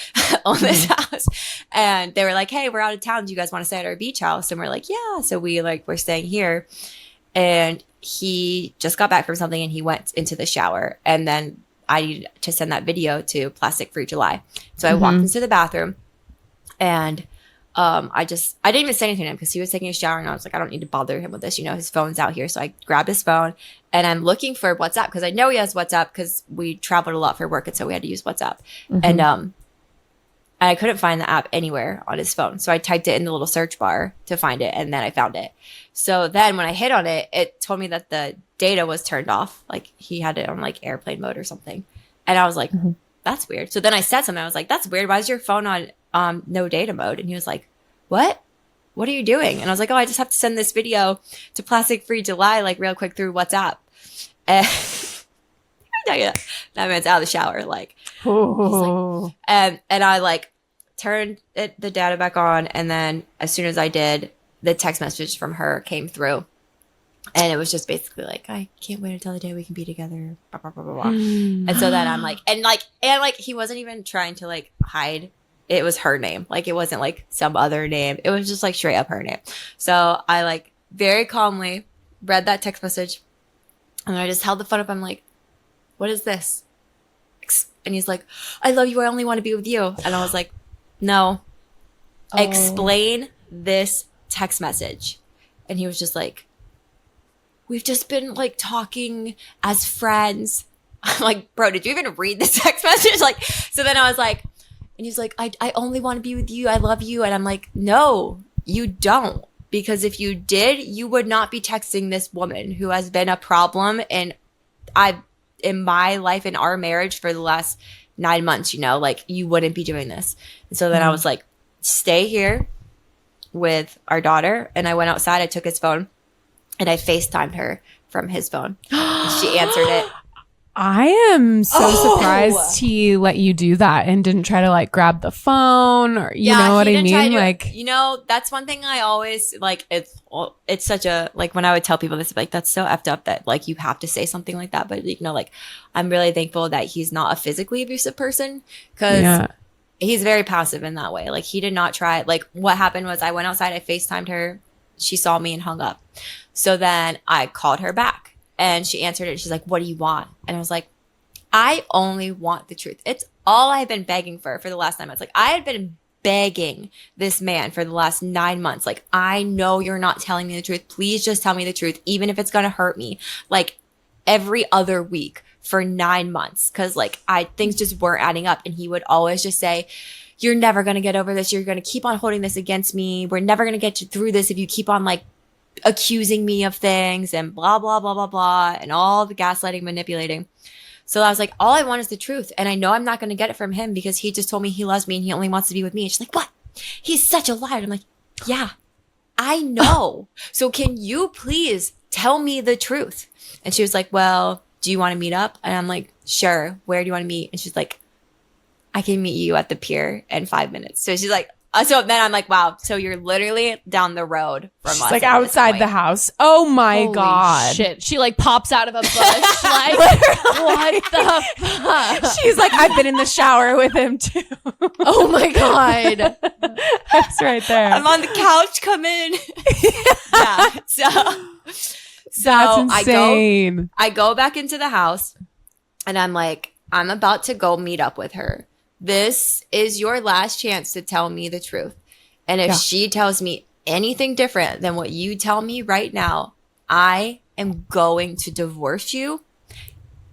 S3: own this house. And they were like, hey, we're out of town. Do you guys want to stay at our beach house? And we're like, yeah. So we're staying here. And he just got back from something and he went into the shower. And then I needed to send that video to Plastic Free July. So I walked into the bathroom and I didn't even say anything to him because he was taking a shower and I was like, I don't need to bother him with this. You know, his phone's out here. So I grabbed his phone and I'm looking for WhatsApp because I know he has WhatsApp because we traveled a lot for work. And so we had to use WhatsApp. And I couldn't find the app anywhere on his phone. So I typed it in the little search bar to find it. And then I found it. So then when I hit on it, it told me that the data was turned off. Like he had it on like airplane mode or something. And I was like, that's weird. So then I said something. I was like, that's weird. Why is your phone on no data mode? And he was like, what are you doing? And I was like, oh, I just have to send this video to Plastic Free July, like real quick through WhatsApp. And that man's out of the shower. Like, like and I like turned the data back on. And then as soon as I did, the text message from her came through. And it was just basically like, I can't wait until the day we can be together. Blah, blah, blah, blah, blah. And so then I'm like, and he wasn't even trying to like hide. It was her name. Like it wasn't like some other name. It was just like straight up her name. So I like very calmly read that text message and I just held the phone up. I'm like, what is this? And he's like, I love you. I only want to be with you. And I was like, no, explain this text message. And he was just like, we've just been like talking as friends. I'm like, bro, did you even read the text message? Like, so then I was like, and he's like, I only want to be with you. I love you. And I'm like, no, you don't. Because if you did, you would not be texting this woman who has been a problem in my life, in our marriage for the last 9 months, you know, like you wouldn't be doing this. And so then I was like, stay here with our daughter. And I went outside, I took his phone and I FaceTimed her from his phone. And she answered it.
S2: I am so surprised he let you do that and didn't try to like grab the phone or you know what I mean? Like,
S3: you know, that's one thing I always like. It's such a, like when I would tell people this, like, that's so effed up that like you have to say something like that. But you know, like I'm really thankful that he's not a physically abusive person because he's very passive in that way. Like he did not try. Like what happened was I went outside, I FaceTimed her. She saw me and hung up. So then I called her back. And she answered it. And she's like, what do you want? And I was like, I only want the truth. It's all I've been begging for the last 9 months. Like I had been begging this man for the last 9 months. Like, I know you're not telling me the truth. Please just tell me the truth, even if it's going to hurt me. Like, every other week for 9 months. Cause like, things just weren't adding up. And he would always just say, you're never going to get over this. You're going to keep on holding this against me. We're never going to get you through this if you keep on like accusing me of things and blah, blah, blah, blah, blah. And all the gaslighting, manipulating. So I was like, all I want is the truth. And I know I'm not going to get it from him because he just told me he loves me and he only wants to be with me. And she's like, what? He's such a liar. And I'm like, yeah, I know. So can you please tell me the truth? And she was like, well, do you want to meet up? And I'm like, sure. Where do you want to meet? And she's like, I can meet you at the pier in 5 minutes. So she's like, so then I'm like, wow. So you're literally down the road from us.
S2: Like outside the house. Oh my
S1: Holy
S2: God.
S1: shit. She like pops out of a bush. Like, what the fuck?
S2: She's like, I've been in the shower with him too.
S1: Oh my God.
S2: That's right there.
S3: I'm on the couch, come in. Yeah. So
S2: that's insane.
S3: I go back into the house and I'm like, I'm about to go meet up with her. This is your last chance to tell me the truth. And if she tells me anything different than what you tell me right now, I am going to divorce you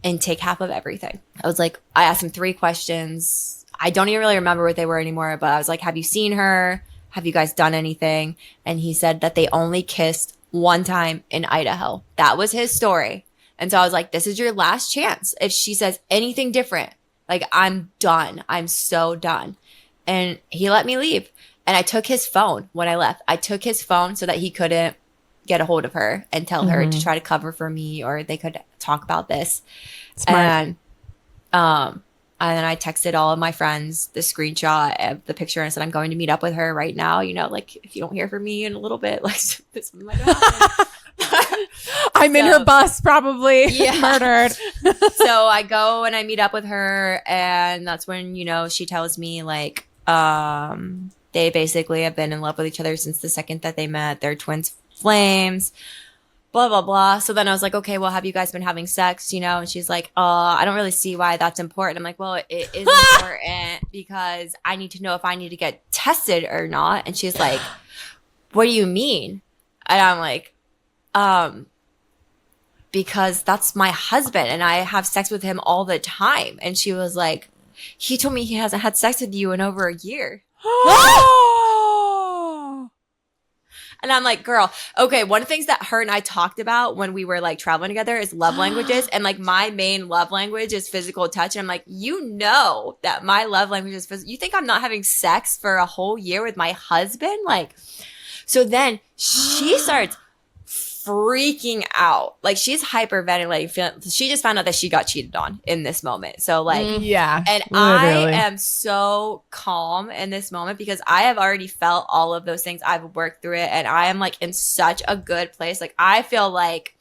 S3: and take half of everything. I was like, I asked him 3 questions. I don't even really remember what they were anymore, but I was like, have you seen her? Have you guys done anything? And he said that they only kissed one time in Idaho. That was his story. And so I was like, this is your last chance. If she says anything different, like, I'm done. I'm so done. And he let me leave. And I took his phone when I left. I took his phone so that he couldn't get a hold of her and tell her to try to cover for me, or they could talk about this. Smart. And then I texted all of my friends the screenshot of the picture and said, I'm going to meet up with her right now. You know, like, if you don't hear from me in a little bit, like, this might happen.
S2: I'm in her bus, probably murdered.
S3: So I go and I meet up with her, and that's when, you know, she tells me like, they basically have been in love with each other since the second that they met. They're twin flames, blah, blah, blah. So then I was like, okay, well, have you guys been having sex? You know? And she's like, I don't really see why that's important. I'm like, well, it is important because I need to know if I need to get tested or not. And she's like, what do you mean? And I'm like, because that's my husband and I have sex with him all the time. And she was like, he told me he hasn't had sex with you in over a year. And I'm like, girl, okay, one of the things that her and I talked about when we were like traveling together is love languages. And like, my main love language is physical touch. And I'm like, you know that my love language is physical. You think I'm not having sex for a whole year with my husband? Like, so then she starts freaking out. Like, she's hyperventilating. She just found out that she got cheated on in this moment. So like, and literally. I am so calm in this moment because I have already felt all of those things. I've worked through it and I am like in such a good place. Like, I feel like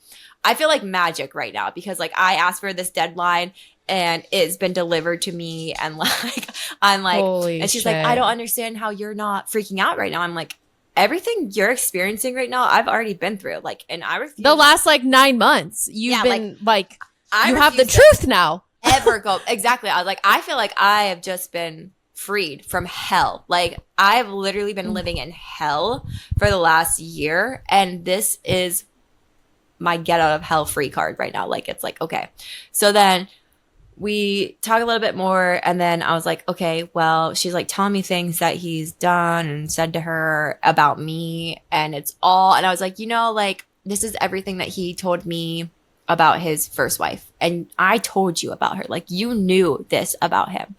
S3: magic right now because like I asked for this deadline and it's been delivered to me. And like, I'm like, holy and she's shit. Like, I don't understand how you're not freaking out right now. I'm like, everything you're experiencing right now, I've already been through. Like, and I refuse.
S1: The last like 9 months, you've been like you have the truth now.
S3: Ever go exactly? I was like, I feel like I have just been freed from hell. Like, I've literally been living in hell for the last year, and this is my get out of hell free card right now. Like, it's like, okay. So then we talk a little bit more, and then I was like, okay, well, she's like telling me things that he's done and said to her about me, and it's all, and I was like, you know, like, this is everything that he told me about his first wife, and I told you about her, like, you knew this about him.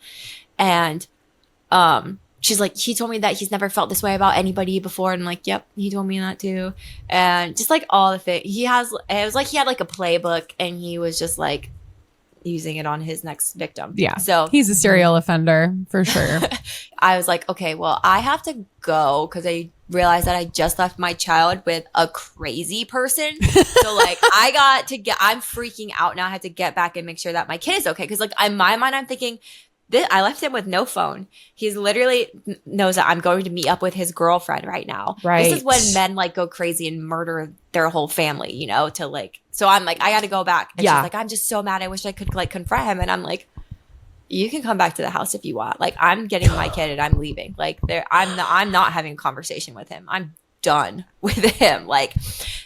S3: And she's like, he told me that he's never felt this way about anybody before, and I'm like, yep, he told me that too. And just like all the things it was like he had like a playbook, and he was just like using it on his next victim.
S2: Yeah.
S3: So
S2: he's a serial offender for sure.
S3: I was like, okay, well, I have to go because I realized that I just left my child with a crazy person. So like, I'm freaking out now. I had to get back and make sure that my kid is okay. Cause like, in my mind, I'm thinking, I left him with no phone. He's literally knows that I'm going to meet up with his girlfriend right now.
S1: Right.
S3: This is when men like go crazy and murder their whole family, you know, to like, so I'm like, I got to go back. And she's like, I'm just so mad. I wish I could like confront him. And I'm like, you can come back to the house if you want. Like, I'm getting my kid and I'm leaving. Like, I'm not having a conversation with him. I'm done with him. Like,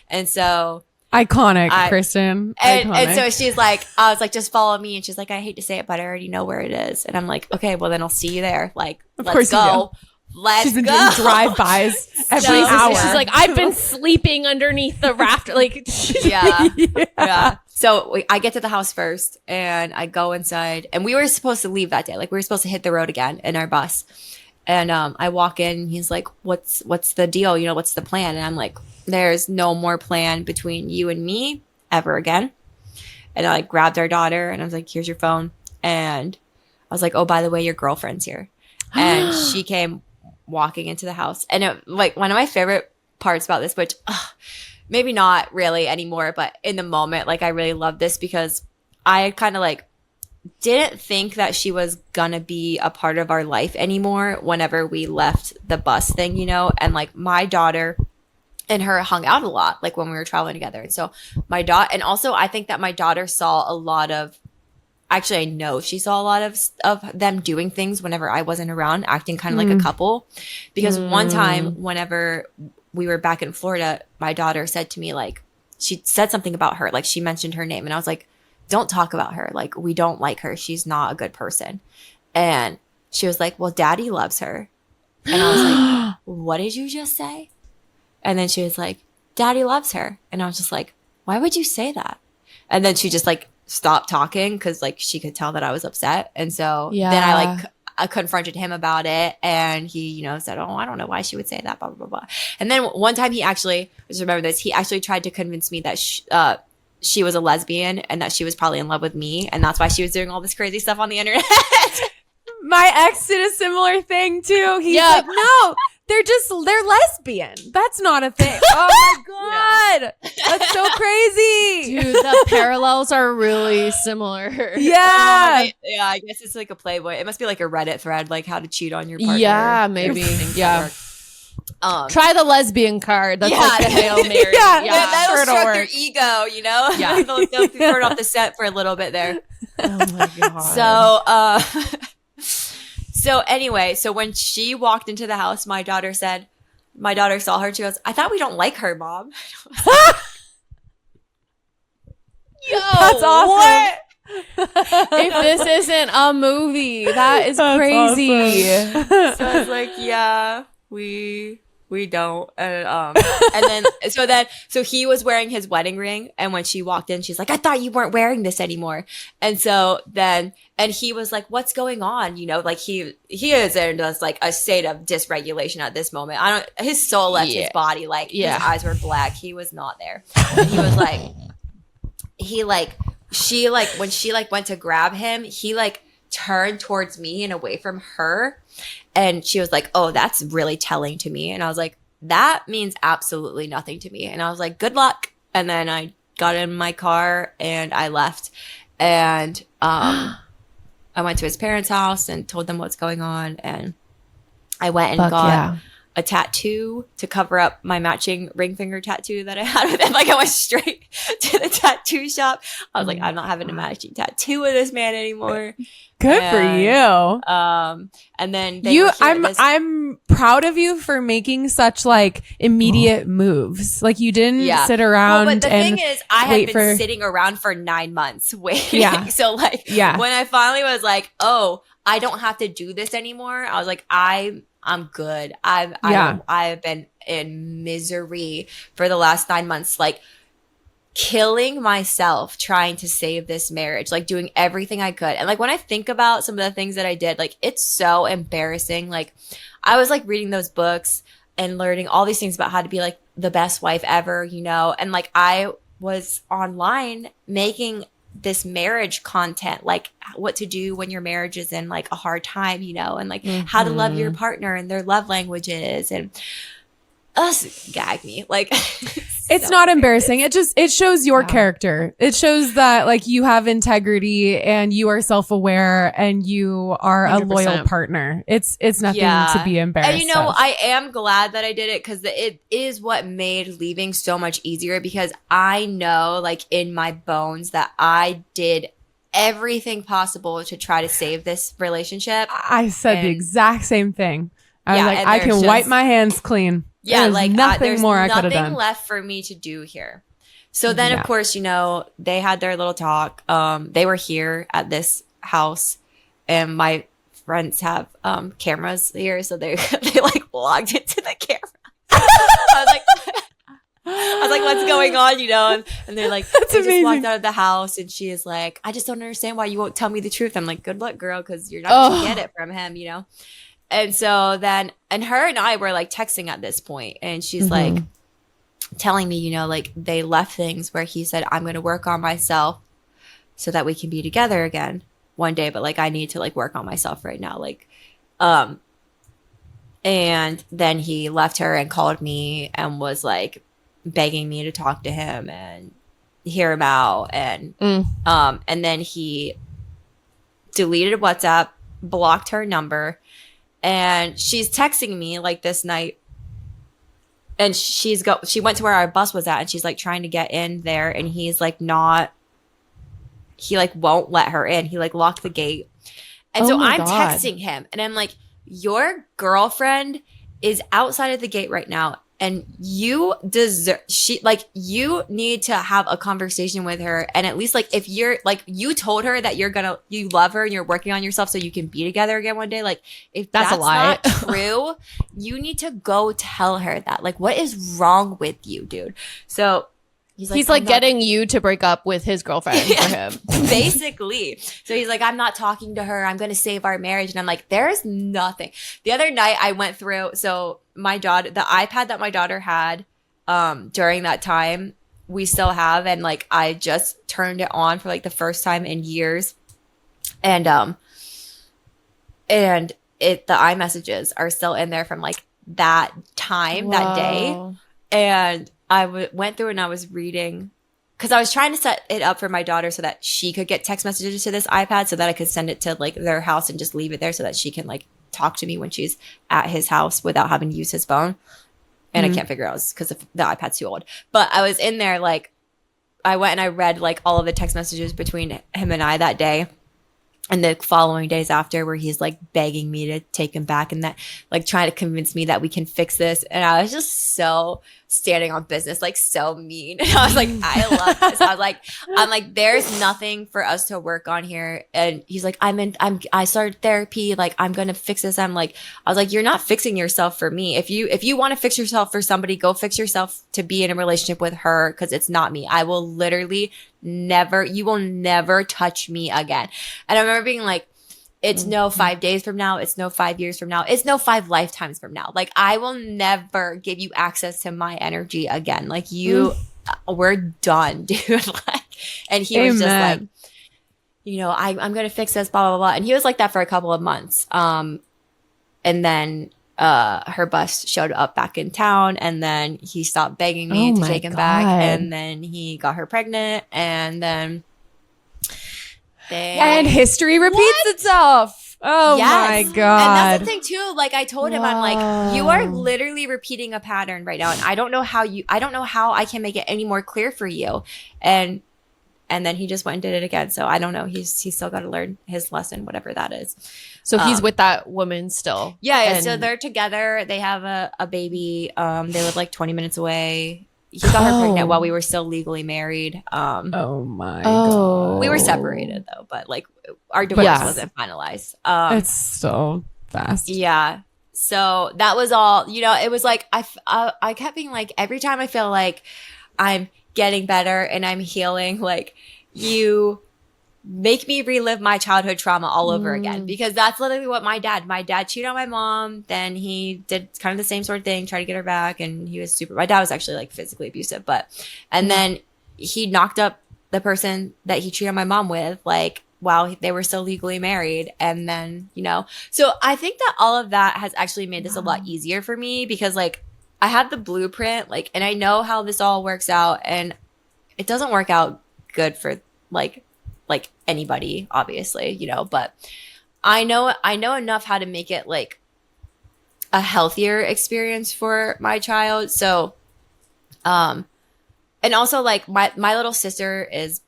S3: and so
S2: iconic, Kristin.
S3: And so she's like, I was like, just follow me. And she's like, I hate to say it, but I already know where it is. And I'm like, okay, well then I'll see you there. Like, let's go. She's been doing
S2: drive-bys every hour.
S1: She's like, I've been sleeping underneath the rafter. Like,
S3: yeah. So I get to the house first and I go inside, and we were supposed to leave that day. Like, we were supposed to hit the road again in our bus. And I walk in and he's like, what's the deal? You know, what's the plan? And I'm like, there's no more plan between you and me ever again. And I like grabbed our daughter and I was like, here's your phone. And I was like, oh, by the way, your girlfriend's here. And she came walking into the house. And like, one of my favorite parts about this, which maybe not really anymore, but in the moment, like, I really loved this because I kind of like didn't think that she was gonna be a part of our life anymore whenever we left the bus thing, you know. And like, my daughter and her hung out a lot, like when we were traveling together. And so my daughter, and also I think that my daughter saw a lot of, actually I know she saw a lot of them doing things whenever I wasn't around, acting kind of like a couple. Because one time whenever we were back in Florida, my daughter said to me, like, she said something about her, like she mentioned her name, and I was like, don't talk about her. Like, we don't like her. She's not a good person. And she was like, well, daddy loves her. And I was like, what did you just say? And then she was like, daddy loves her. And I was just like, why would you say that? And then she just like stopped talking because like she could tell that I was upset. And so then I confronted him about it, and he, you know, said, oh, I don't know why she would say that, blah, blah, blah. And then one time he actually, just remember this, he actually tried to convince me that she was a lesbian and that she was probably in love with me, and that's why she was doing all this crazy stuff on the internet.
S2: My ex did a similar thing too. He's like, no, they're lesbian. That's not a thing. Oh my God. That's so crazy.
S1: Dude, the parallels are really similar.
S2: Yeah.
S3: Yeah, I guess it's like a Playboy. It must be like a Reddit thread, like how to cheat on your partner.
S1: Yeah, maybe. Yeah. Try the lesbian card. That's like the Hail Mary.
S3: That'll stroke your ego, you know? Yeah. they'll turn off the set for a little bit there.
S1: Oh my God.
S3: So anyway, so when she walked into the house, my daughter saw her, and she goes, I thought we don't like her, Mom.
S2: Yo, that's awesome.
S1: What? If this isn't a movie, that is crazy.
S3: Awesome. So I was like, yeah, we don't. And then so he was wearing his wedding ring, and when she walked in, she's like, I thought you weren't wearing this anymore. And so then, and he was like, what's going on? You know, like he is in just like a state of dysregulation at this moment. His soul left his body. Like his eyes were black. He was not there. And he was like, when she like went to grab him, he like turned towards me and away from her. And she was like, oh, that's really telling to me. And I was like, that means absolutely nothing to me. And I was like, good luck. And then I got in my car and I left. And I went to his parents' house and told them what's going on. And I went and got a tattoo to cover up my matching ring finger tattoo that I had with him. Like, I went straight to the tattoo shop. I was like, I'm not having a matching tattoo with this man anymore.
S2: Good for you.
S3: And then
S2: I'm proud of you for making such like immediate moves. Like, you didn't sit around.
S3: But the thing is, I had been sitting around for 9 months waiting. Yeah. So like, when I finally was like, oh, I don't have to do this anymore, I was like, I'm good. I've been in misery for the last 9 months, like killing myself trying to save this marriage, like doing everything I could. And like, when I think about some of the things that I did, like, it's so embarrassing. Like, I was like reading those books and learning all these things about how to be like the best wife ever, you know? And like, I was online making this marriage content, like what to do when your marriage is in like a hard time, you know, and like how to love your partner and their love languages, and gag me. Like,
S2: it's not embarrassing. It shows your character. It shows that like you have integrity and you are self-aware and you are 100%. A loyal partner. It's nothing to be embarrassed
S3: And you know,
S2: of.
S3: I am glad that I did it, because it is what made leaving so much easier, because I know like in my bones that I did everything possible to try to save this relationship.
S2: I said the exact same thing. I was like, I can wipe my hands clean.
S3: Yeah,
S2: there's nothing more I could have done.
S3: Nothing left for me to do here. So then, of course, they had their little talk. They were here at this house, and my friends have cameras here, so they like logged into the camera. I was like, what's going on, and they're like,
S2: That's
S3: they
S2: amazing.
S3: just walked out of the house, and she is like, I just don't understand why you won't tell me the truth. I'm like, good luck, girl, because you're not going to get it from him, And so then, and her and I were like texting at this point, and she's like telling me, like they left things where he said, I'm going to work on myself so that we can be together again one day. But like, I need to like work on myself right now. Like, and then he left her and called me and was like begging me to talk to him and hear him out. And, and then he deleted WhatsApp, blocked her number. And she's texting me like this night, and she went to where our bus was at, and she's like trying to get in there, and he's like he like won't let her in. He like locked the gate. And so I'm texting him, and I'm like, your girlfriend is outside of the gate right now, and you you need to have a conversation with her. And at least like, if you're like, you told her that you love her and you're working on yourself so you can be together again one day. Like, if that's
S1: a lie.
S3: not true, you need to go tell her that. Like, what is wrong with you, dude? So he's like
S1: getting you to break up with his girlfriend for him.
S3: Basically. So he's like, I'm not talking to her. I'm going to save our marriage. And I'm like, there's nothing. The other night I went through, so my daughter, the iPad that my daughter had during that time, we still have. And like, I just turned it on for like the first time in years. And the iMessages are still in there from like that time, that day. And I went through and I was reading, because I was trying to set it up for my daughter so that she could get text messages to this iPad so that I could send it to like their house and just leave it there so that she can like talk to me when she's at his house without having to use his phone. And I can't figure out because the iPad's too old. But I was in there, like, I went and I read like all of the text messages between him and I that day. And the following days after, where he's like begging me to take him back and that like trying to convince me that we can fix this. And I was just so standing on business, like so mean. And I was like, I love this. I'm like, there's nothing for us to work on here. And he's like, I started therapy. Like, I'm going to fix this. I was like, you're not fixing yourself for me. If you want to fix yourself for somebody, go fix yourself to be in a relationship with her. 'Cause it's not me. I will literally you will never touch me again. And I remember being like, it's no 5 days from now. It's no 5 years from now. It's no 5 lifetimes from now. Like, I will never give you access to my energy again. Like, we're done, dude. Like, and he was just like, I'm going to fix this, blah, blah, blah. And he was like that for a couple of months. And then her bus showed up back in town, and then he stopped begging me to take him back. And then he got her pregnant, and then
S2: and history repeats itself. Oh my God.
S3: And that's the thing too. Like, I told him, I'm like, you are literally repeating a pattern right now. And I don't know how I can make it any more clear for you. And then he just went and did it again. So I don't know. He's still got to learn his lesson, whatever that is.
S1: So he's with that woman still.
S3: Yeah. So they're together. They have a baby. They live like 20 minutes away. He got her pregnant while we were still legally married.
S2: Oh my God.
S3: We were separated though, but like our divorce wasn't finalized.
S2: It's so fast.
S3: Yeah. So that was all, it was like, I kept being like, every time I feel like I'm getting better and I'm healing, like, you make me relive my childhood trauma all over again, because that's literally what my dad cheated on my mom. Then he did kind of the same sort of thing, try to get her back. And he was my dad was actually like physically abusive, and then he knocked up the person that he cheated on my mom with, like, while they were still legally married. And then, so I think that all of that has actually made this a lot easier for me, because like, I have the blueprint, like, and I know how this all works out, and it doesn't work out good for like anybody, obviously, but I know enough how to make it like a healthier experience for my child. So, and also like my little sister is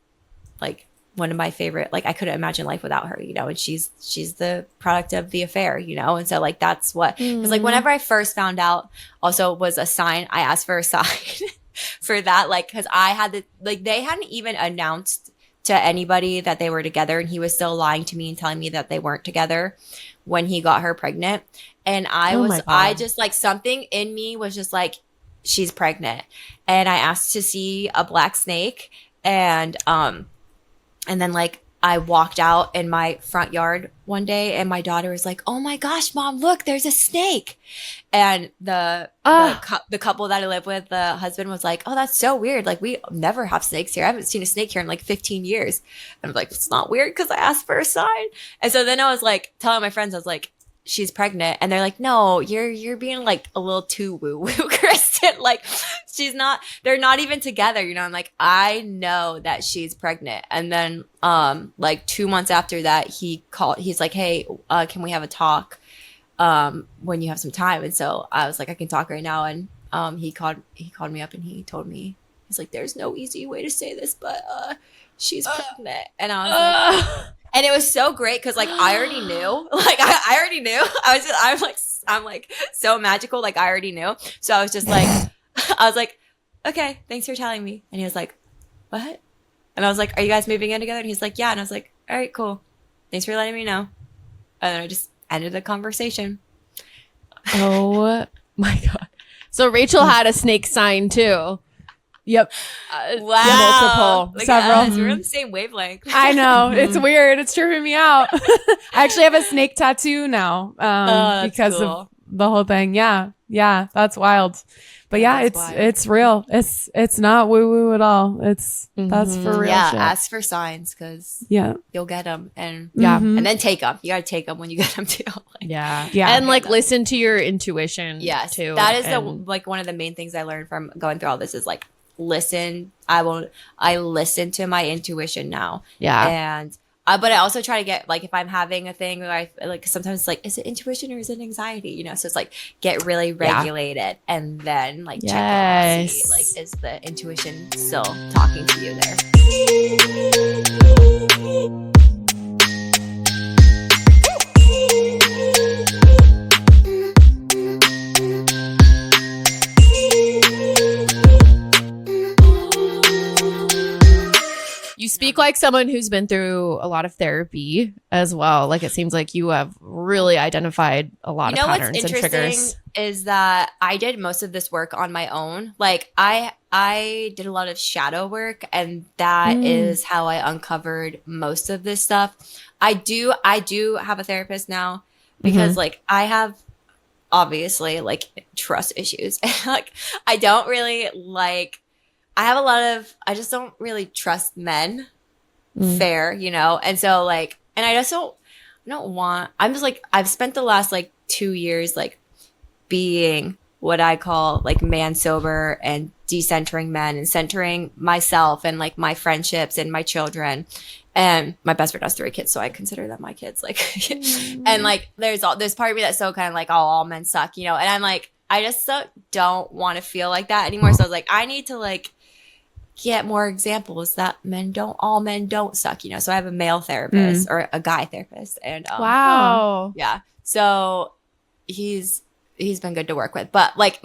S3: like one of my favorite, like I couldn't imagine life without her, and she's the product of the affair, and so like that's what, because like whenever I first found out also was a sign, I asked for a sign for that, like because I had they hadn't even announced to anybody that they were together, and he was still lying to me and telling me that they weren't together when he got her pregnant. And I just like something in me was just like, she's pregnant. And I asked to see a black snake, and then like I walked out in my front yard one day, and my daughter was like, "Oh my gosh, Mom, look, there's a snake." And the couple that I live with, the husband was like, "Oh, that's so weird. Like we never have snakes here. I haven't seen a snake here in like 15 years." And I was like, "It's not weird because I asked for a sign." And so then I was like telling my friends, I was like, she's pregnant. And they're like, "No, you're being like a little too woo-woo, Kristin. Like they're not even together, I'm like, I know that she's pregnant." And then like 2 months after that, he's like, "Hey, can we have a talk when you have some time?" And so I was like, "I can talk right now." And he called me up, and he told me, he's like, "There's no easy way to say this, but she's pregnant." And I was like, and it was so great because like I already knew. Like I already knew. I'm like so magical. Like I already knew. So I was just like, I was like, "Okay, thanks for telling me." And he was like, "What?" And I was like, "Are you guys moving in together?" And he's like, "Yeah." And I was like, "All right, cool. Thanks for letting me know." And then I just ended the conversation.
S1: Oh my God. So Rachel had a snake sign too.
S2: Yep.
S3: Wow.
S1: Multiple.
S2: Several.
S3: We're on the same wavelength.
S2: I know. It's weird. It's tripping me out. I actually have a snake tattoo now because
S3: cool.
S2: of the whole thing. Yeah. Yeah. That's wild. But yeah, it's real. It's not woo woo at all. That's for real.
S3: Yeah.
S2: Shit.
S3: Ask for signs because you'll get them. And and then take them. You got to take them when you get them too.
S1: Yeah. And like listen to your intuition.
S3: Yes.
S1: Too.
S3: That is one of the main things I learned from going through all this is like, listen. I listen to my intuition now.
S1: Yeah.
S3: And but I also try to get like, if I'm having a thing where I like, sometimes it's like, is it intuition or is it anxiety? So it's like get really regulated and then like check and see like, is the intuition still talking to you there?
S1: You speak like someone who's been through a lot of therapy as well. Like it seems like you have really identified a lot of patterns and triggers.
S3: What's interesting is that I did most of this work on my own. Like I did a lot of shadow work, and that is how I uncovered most of this stuff. I do have a therapist now because like I have obviously like trust issues. Like I don't really like, I just don't really trust men fair, And so like, and I just I'm just like, I've spent the last like 2 years like being what I call like man sober and decentering men and centering myself and like my friendships and my children. And my best friend has 3 kids, so I consider them my kids. Like, and like, there's part of me that's so kind of like, oh, all men suck, And I'm like, I just don't want to feel like that anymore. So I was like, I need to like get more examples that all men don't suck, So I have a male therapist or a guy therapist, and
S1: wow,
S3: yeah. So he's been good to work with. But like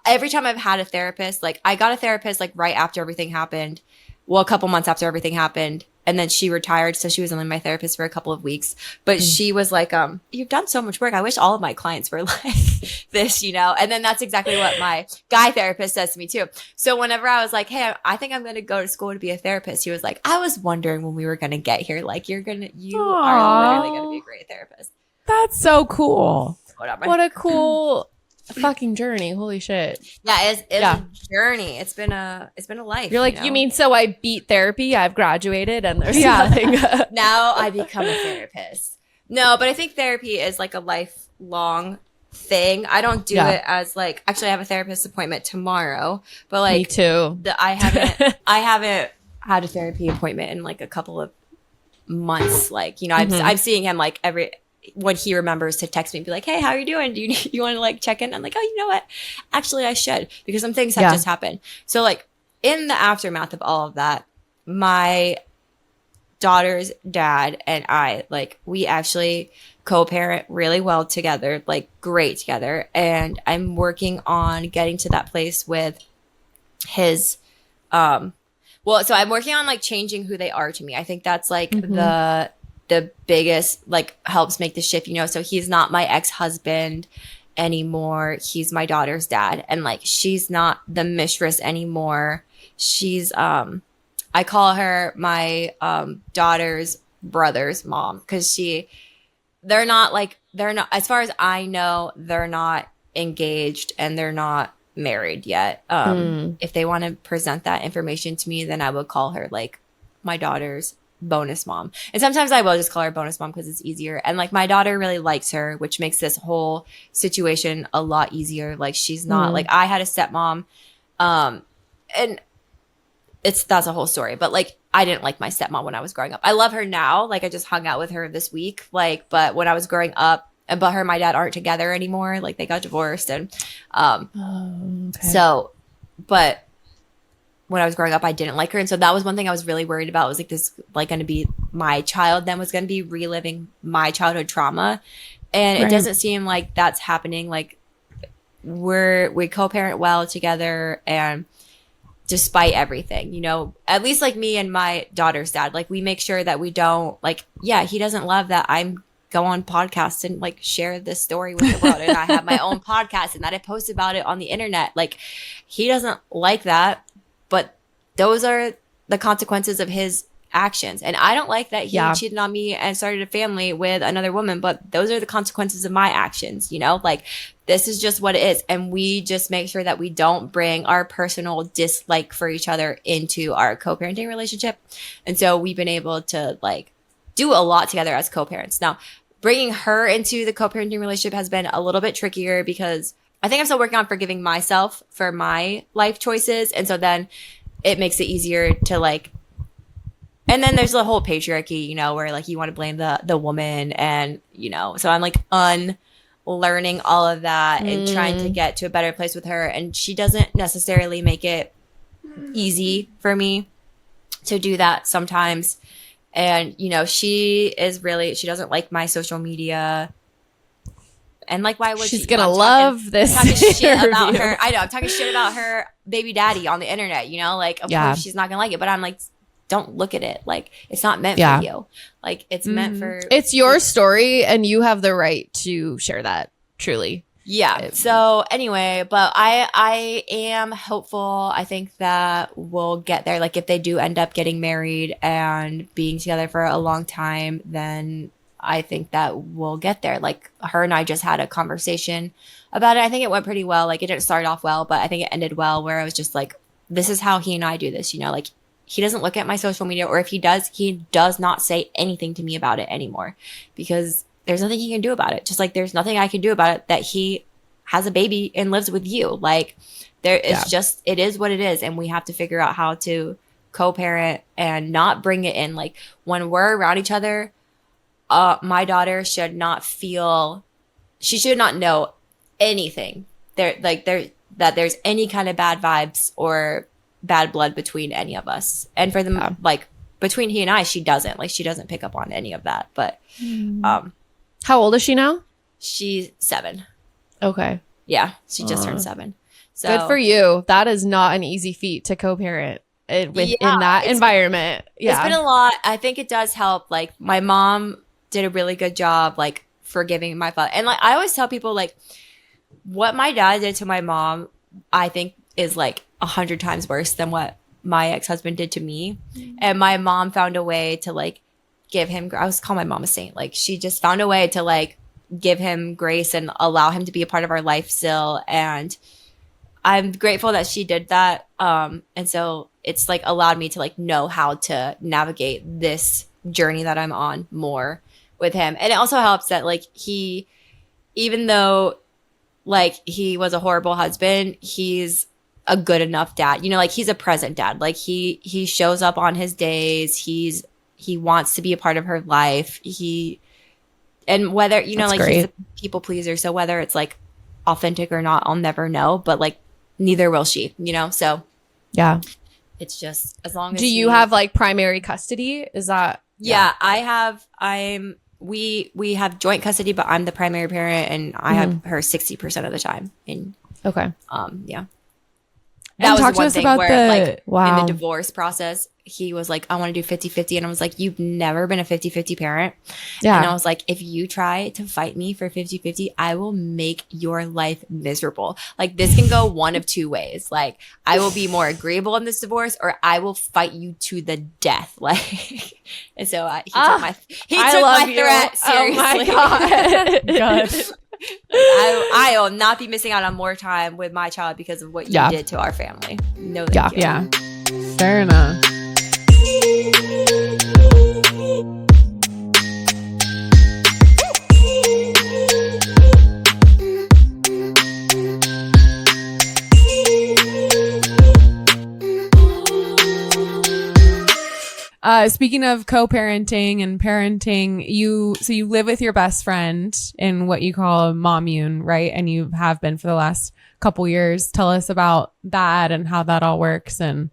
S3: every time I've had a therapist, like I got a therapist like right after everything happened. Well, a couple months after everything happened. And then she retired, so she was only my therapist for a couple of weeks. But she was like, "You've done so much work. I wish all of my clients were like this, And then that's exactly what my guy therapist says to me too. So whenever I was like, "Hey, I think I'm going to go to school to be a therapist," he was like, "I was wondering when we were going to get here. Like, you are literally going to be a great therapist."
S2: That's so cool.
S3: Whatever.
S1: What a cool fucking journey. Holy shit.
S3: Yeah, it's a journey. It's been a life.
S1: You're like, you mean so I beat therapy? I've graduated and there's nothing.
S3: Now I become a therapist. No, but I think therapy is like a lifelong thing. I don't do it as like, actually I have a therapist appointment tomorrow, but like
S1: me too.
S3: I haven't had a therapy appointment in like a couple of months. Like, I'm seeing him like when he remembers to text me and be like, "Hey, how are you doing? Do you want to like check in?" I'm like, "Oh, you know what? Actually, I should," because some things have just happened. So like in the aftermath of all of that, my daughter's dad and I, like, we actually co-parent really well together, like great together. And I'm working on getting to that place with his, so I'm working on like changing who they are to me. I think that's like the biggest, like, helps make the shift, you know? So he's not my ex-husband anymore. He's my daughter's dad. And like, she's not the mistress anymore. She's, I call her my daughter's brother's mom, because they're not, as far as I know, they're not engaged and they're not married yet. If they want to present that information to me, then I would call her like my daughter's bonus mom. And sometimes I will just call her bonus mom because it's easier. And like, my daughter really likes her, which makes this whole situation a lot easier. Like, she's not like, I had a stepmom, and that's a whole story, but like, I didn't like my stepmom when I was growing up. I love her now. Like, I just hung out with her this week. Like, but when I was growing up, but her and my dad aren't together anymore. Like, they got divorced. And so, but when I was growing up, I didn't like her. And so that was one thing I was really worried about, was like, this, like, going to be my child then was going to be reliving my childhood trauma. And it doesn't seem like that's happening. Like, we co-parent well together, and despite everything, you know, at least like me and my daughter's dad, like, we make sure that we don't, like, he doesn't love that I'm go on podcasts and like share this story with the world, and I have my own podcast and that I post about it on the internet. Like, he doesn't like that, but those are the consequences of his actions. And I don't like that he cheated on me and started a family with another woman, but those are the consequences of my actions, you know? Like, this is just what it is. And we just make sure that we don't bring our personal dislike for each other into our co-parenting relationship. And so we've been able to like do a lot together as co-parents. Now, bringing her into the co-parenting relationship has been a little bit trickier, because I think I'm still working on forgiving myself for my life choices. And so then it makes it easier to like, and then there's the whole patriarchy, you know, where like you want to blame the woman, and, you know, so I'm like unlearning all of that and trying to get to a better place with her. And she doesn't necessarily make it easy for me to do that sometimes. And, you know, she doesn't like my social media. And like, why would
S1: she's gonna love this?
S3: Talking shit about her. I know, I'm talking shit about her baby daddy on the internet, you know, like, of course she's not gonna like it, but I'm like, don't look at it. Like, it's not meant for you. Like, it's meant for...
S1: It's your story, and you have the right to share that, truly.
S3: Yeah. So anyway, but I am hopeful. I think that we'll get there. Like, if they do end up getting married and being together for a long time, then I think that we'll get there. Like, her and I just had a conversation about it. I think it went pretty well. Like, it didn't start off well, but I think it ended well, where I was just like, this is how he and I do this, you know, like, he doesn't look at my social media, or if he does not say anything to me about it anymore, because there's nothing he can do about it. Just like there's nothing I can do about it that he has a baby and lives with you. Like, there is just, it is what it is. And we have to figure out how to co-parent and not bring it in. Like, when we're around each other, my daughter should not she should not know anything that there's any kind of bad vibes or bad blood between any of us. And for them, like, between he and I, she doesn't pick up on any of that. But
S1: how old is she now?
S3: She's 7.
S1: Okay.
S3: Yeah, she just turned 7. So
S1: good for you. That is not an easy feat to co-parent in that environment.
S3: It's been a lot. I think it does help. Like, my mom did a really good job, like, forgiving my father. And like, I always tell people, like, what my dad did to my mom, I think, is like 100 times worse than what my ex-husband did to me. And my mom found a way to like give him, I was calling my mom a saint. Like, she just found a way to like give him grace and allow him to be a part of our life still. And I'm grateful that she did that. And so it's like allowed me to like know how to navigate this journey that I'm on more with him. And it also helps that like even though like he was a horrible husband, he's a good enough dad, you know, like he's a present dad. Like he shows up on his days. He wants to be a part of her life. And whether, you know,
S1: That's
S3: like
S1: great.
S3: He's a people pleaser. So whether it's like authentic or not, I'll never know, but like neither will she, you know? So
S1: yeah,
S3: it's just as long as
S1: do you have like primary custody? Is that
S3: Yeah, we have joint custody, but I'm the primary parent and I have her 60% of the time. And yeah. That was
S2: talk
S3: the
S2: to
S3: one
S2: us
S3: thing
S2: about
S3: where
S2: the
S3: in the divorce process, he was like, I want to do 50-50. And I was like, you've never been a 50-50 parent. Yeah. And I was like, if you try to fight me for 50-50, I will make your life miserable. Like this can go one of two ways. Like I will be more agreeable in this divorce or I will fight you to the death. Like, and so he took my threat seriously.
S1: Oh my God.
S3: I will not be missing out on more time with my child because of what you did to our family. No, thank you.
S2: Yeah. Fair enough. Speaking of co-parenting and parenting, you live with your best friend in what you call a mommune, right? And you have been for the last couple years. Tell us about that and how that all works. And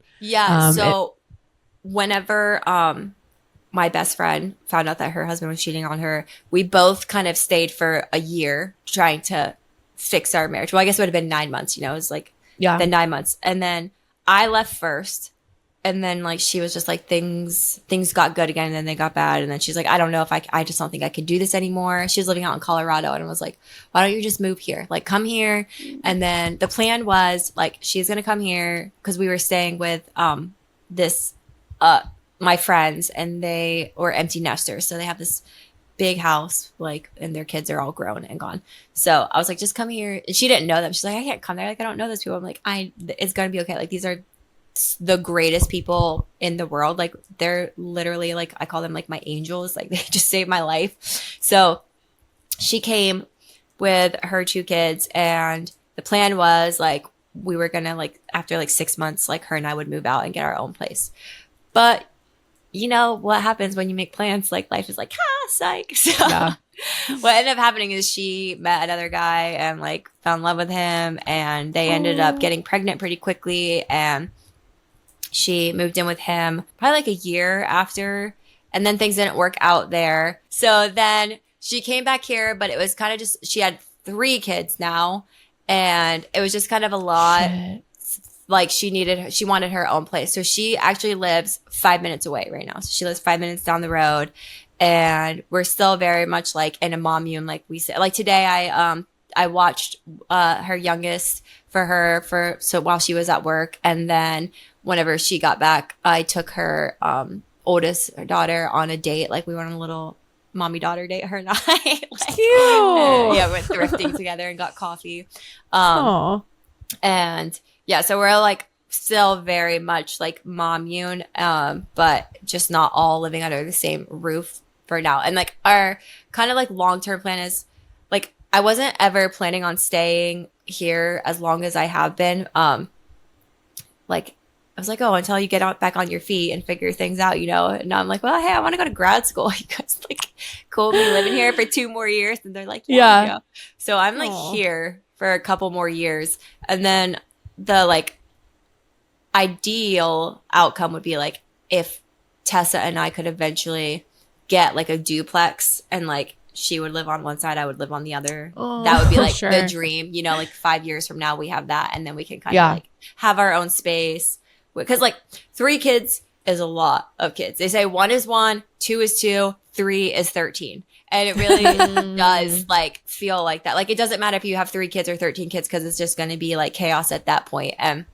S3: whenever my best friend found out that her husband was cheating on her, we both kind of stayed for a year trying to fix our marriage. Well, I guess it would have been 9 months, it was like the 9 months. And then I left first. And then like she was just like things got good again and then they got bad. And then she's like, I don't know if I just don't think I could do this anymore. She was living out in Colorado and I was like, why don't you just move here? Like come here. And then the plan was like she's gonna come here because we were staying with my friends and they were empty nesters. So they have this big house, like, and their kids are all grown and gone. So I was like, just come here. And she didn't know them. She's like, I can't come there. Like, I don't know those people. I'm like, it's gonna be okay. Like these are the greatest people in the world. Like they're literally like, I call them like my angels. Like they just saved my life. So she came with her 2 kids and the plan was like, we were gonna like, after like 6 months, like her and I would move out and get our own place. But you know what happens when you make plans, like life is like, psych. So what ended up happening is she met another guy and like fell in love with him and they ended up getting pregnant pretty quickly and she moved in with him probably like a year after, and then things didn't work out there. So then she came back here, but it was kind of just, she had 3 kids now, and it was just kind of a lot. Shit. Like she wanted her own place. So she actually lives 5 minutes away right now. So she lives 5 minutes down the road, and we're still very much like in a mommune, like we said. Like today, I watched her youngest so while she was at work, and then whenever she got back, I took her oldest daughter on a date. Like we went on a little mommy daughter date, her and I. Like, cute. Yeah, we went thrifting together and got coffee. And yeah, so we're like still very much like mommune, but just not all living under the same roof for now. And like our kind of like long-term plan is like, I wasn't ever planning on staying here as long as I have been. Like I was like, oh, until you get back on your feet and figure things out, And now I'm like, well, hey, I want to go to grad school. You guys like cool me living here for 2 more years? And they're like, yeah. So I'm like here for a couple more years. And then the like ideal outcome would be like if Tessa and I could eventually get like a duplex and like she would live on one side, I would live on the other. That would be like the dream, like 5 years from now we have that and then we can kind of like have our own space. Because like 3 kids is a lot of kids. They say 1 is 1, 2 is 2, 3 is 13. And it really does like feel like that. Like it doesn't matter if you have 3 kids or 13 kids because it's just going to be like chaos at that point. And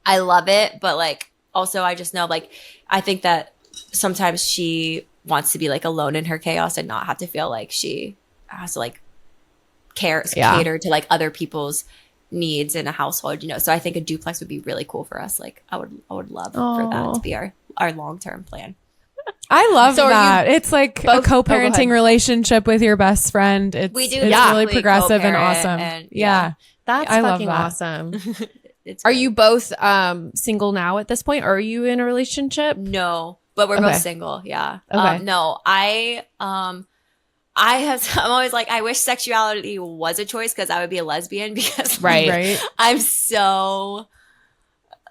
S3: I love it. But like also I just know like I think that sometimes she wants to be like alone in her chaos and not have to feel like she has to like cater to like other people's needs in a household, So I think a duplex would be really cool for us. Like I would love for that to be our long-term plan.
S2: I love that. It's like a co-parenting relationship with your best friend. It's really progressive and awesome. And,
S1: that's fucking awesome. Are you both single now at this point? Or are you in a relationship?
S3: No, but we're both single. Yeah. Okay. No, I'm always like, I wish sexuality was a choice because I would be a lesbian because
S1: right.
S3: I'm so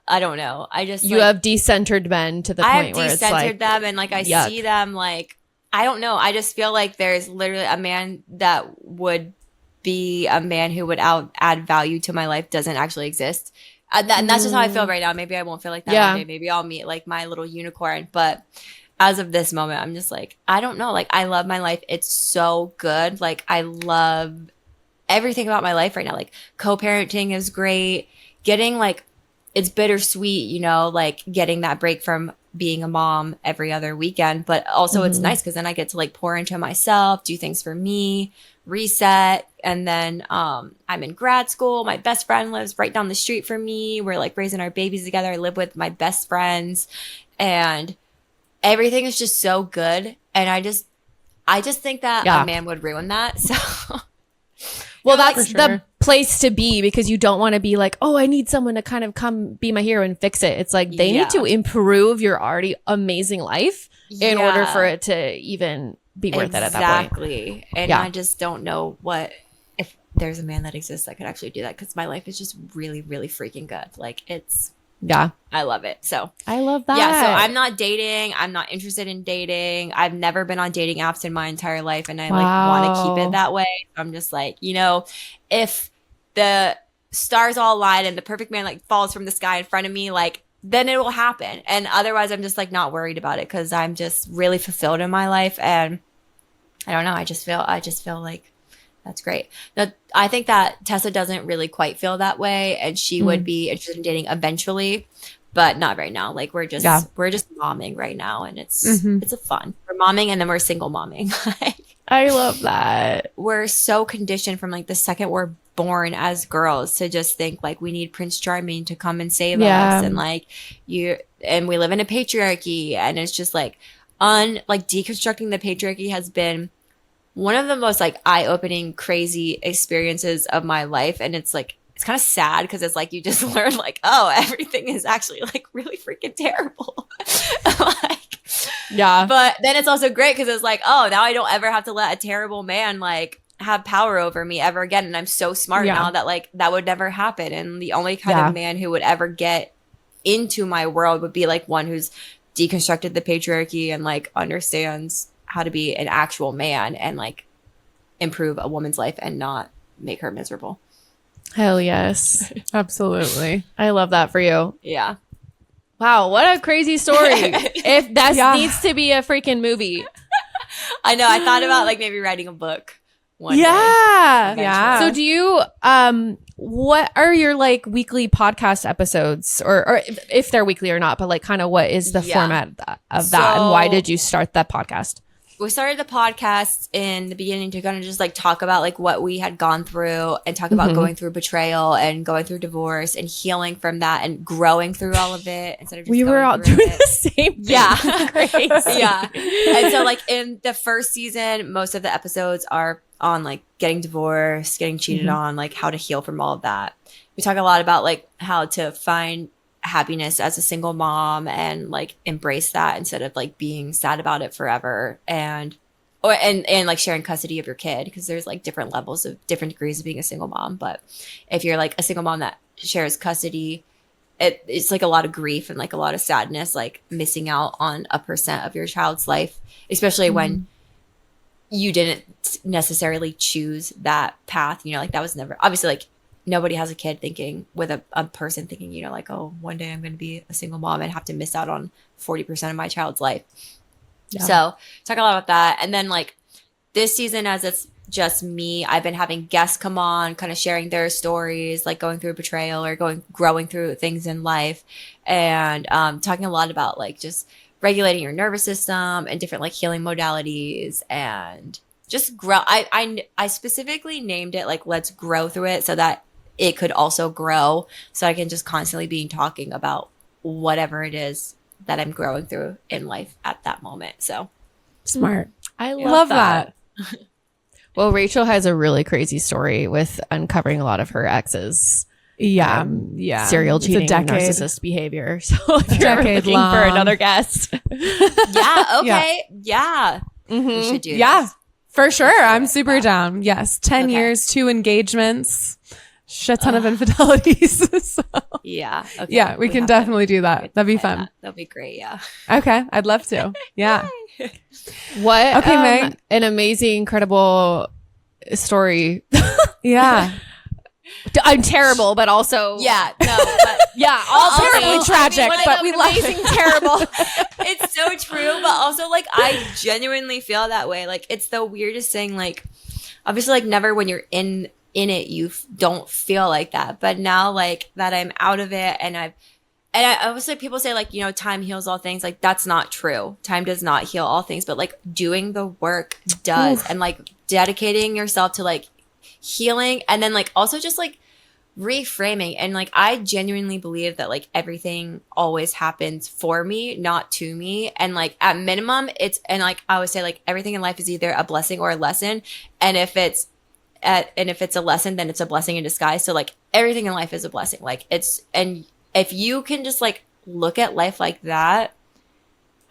S3: I don't know. I just
S1: you have decentered men to the point where it's like,
S3: I have decentered them, and like I see them like, I don't know. I just feel like there's literally a man that would be a man who would add value to my life doesn't actually exist. And that's just how I feel right now. Maybe I won't feel like that one day. Maybe I'll meet like my little unicorn. But as of this moment, I'm just like, I don't know. Like, I love my life. It's so good. Like, I love everything about my life right now. Like, co-parenting is great. Getting like, it's bittersweet, you know, like getting that break from being a mom every other weekend. But also it's nice because then I get to like pour into myself, do things for me, reset. And then I'm in grad school. My best friend lives right down the street from me. We're like raising our babies together. I live with my best friends, and everything is just so good. And I just think that a man would ruin that. So
S1: well, that's the place to be, because you don't want to be like, oh, I need someone to kind of come be my hero and fix it. It's like they need to improve your already amazing life in order for it to even be worth it at that point.
S3: Exactly. And I just don't know if there's a man that exists that could actually do that, because my life is just really, really freaking good. Like, it's I love it. So
S1: I love that.
S3: Yeah. So I'm not dating. I'm not interested in dating. I've never been on dating apps in my entire life, and I like want to keep it that way. I'm just like, you know, if the stars all align and the perfect man like falls from the sky in front of me, like, then it will happen. And otherwise I'm just like not worried about it, because I'm just really fulfilled in my life. And I don't know. I just feel like that's great. Now, I think that Tessa doesn't really quite feel that way, and she would be interested in dating eventually, but not right now. Like, we're just momming right now, and it's a fun. We're momming, and then we're single momming.
S1: I love that.
S3: We're so conditioned from like the second we're born as girls to just think like we need Prince Charming to come and save us, and like and we live in a patriarchy, and it's just like deconstructing the patriarchy has been one of the most like eye-opening, crazy experiences of my life. And it's like, it's kind of sad, because it's like you just learn like, oh, everything is actually like really freaking terrible. But then it's also great because it's like, oh, now I don't ever have to let a terrible man like have power over me ever again. And I'm so smart now that like that would never happen. And the only kind of man who would ever get into my world would be like one who's deconstructed the patriarchy and like understands how to be an actual man and like improve a woman's life and not make her miserable.
S1: Hell yes.
S2: Absolutely.
S1: I love that for you.
S3: Yeah.
S1: Wow, what a crazy story. If that needs to be a freaking movie.
S3: I know. I thought about like maybe writing a book one day.
S1: Yeah. So do you what are your like weekly podcast episodes, or if they're weekly or not, but like kind of what is the format of that, and why did you start that podcast?
S3: We started the podcast in the beginning to kind of just like talk about like what we had gone through, and talk about going through betrayal and going through divorce and healing from that and growing through all of it instead of just
S1: we were all doing the same thing.
S3: Yeah. Crazy. Yeah. And so like in the first season, most of the episodes are on like getting divorced, getting cheated on, like how to heal from all of that. We talk a lot about like how to find happiness as a single mom and like embrace that instead of like being sad about it forever, and like sharing custody of your kid, because there's like different levels of different degrees of being a single mom. But if you're like a single mom that shares custody, it's like a lot of grief and like a lot of sadness, like missing out on a percent of your child's life, especially when you didn't necessarily choose that path. You know, like that was never, obviously, like nobody has a kid thinking with a person thinking, you know, like, oh, one day I'm going to be a single mom and have to miss out on 40% of my child's life. Yeah. So talk a lot about that. And then like this season, as it's just me, I've been having guests come on, kind of sharing their stories, like going through betrayal or growing through things in life, and talking a lot about like just regulating your nervous system and different like healing modalities, and just grow. I specifically named it like let's grow through it, so that it could also grow, so I can just constantly be talking about whatever it is that I'm growing through in life at that moment. So
S1: smart. I love that. Well, Rachel has a really crazy story with uncovering a lot of her exes. Serial cheating, narcissist behavior. So if you're ever looking for another guest,
S3: we should do this.
S2: For sure. I'm super down. Yes. 10 years, 2 engagements. shit ton of infidelities. So,
S3: yeah. Okay.
S2: yeah, we can definitely do that. That'd be fun.
S3: That'd be great. Yeah.
S2: Okay. I'd love to. Yeah.
S1: What
S2: Okay, Meg.
S1: an amazing, incredible story.
S2: Yeah.
S1: I'm terrible, but also
S3: yeah, no, but
S1: yeah, all
S2: terribly tragic, but we love
S1: amazing, terrible.
S3: It's so true, but also like I genuinely feel that way. Like it's the weirdest thing. Like obviously, like never when you're in it, you don't feel like that. But now, like that I'm out of it, and I always like people say like, you know, time heals all things. Like that's not true. Time does not heal all things, but like doing the work does. Oof. And like dedicating yourself to like healing, and then like also just like reframing. And like I genuinely believe that like everything always happens for me, not to me. And like at minimum it's, and like I always say like everything in life is either a blessing or a lesson. And if it's a lesson, then it's a blessing in disguise. So like everything in life is a blessing. Like it's, and if you can just like look at life like that,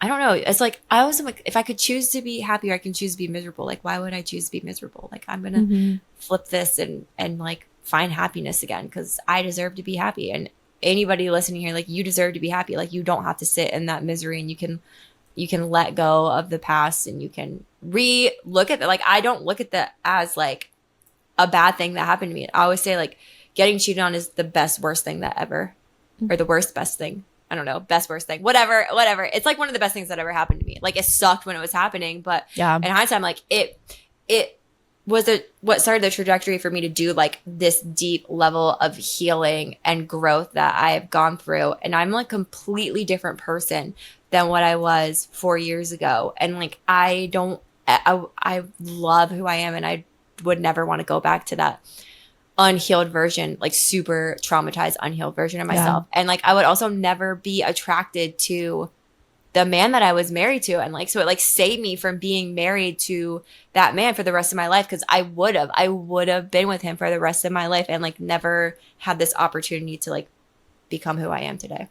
S3: I don't know. It's like, I always am like, if I could choose to be happy or I can choose to be miserable, like, why would I choose to be miserable? Like, I'm going to flip this and like find happiness again, because I deserve to be happy. And anybody listening here, like, you deserve to be happy. Like, you don't have to sit in that misery, and you can let go of the past, and you can look at it. Like, I don't look at that as like a bad thing that happened to me. I always say like getting cheated on is the best, worst thing that ever, or the worst, best thing. I don't know, best, worst thing, whatever. It's like one of the best things that ever happened to me. Like it sucked when it was happening, but in hindsight, I'm like, it was what started the trajectory for me to do like this deep level of healing and growth that I have gone through. And I'm like completely different person than what I was 4 years ago. And like, I love who I am, and I would never want to go back to that unhealed version, like super traumatized, unhealed version of myself. And like, I would also never be attracted to the man that I was married to. And like, so it like saved me from being married to that man for the rest of my life. Cause I would have been with him for the rest of my life, and like never had this opportunity to like become who I am today.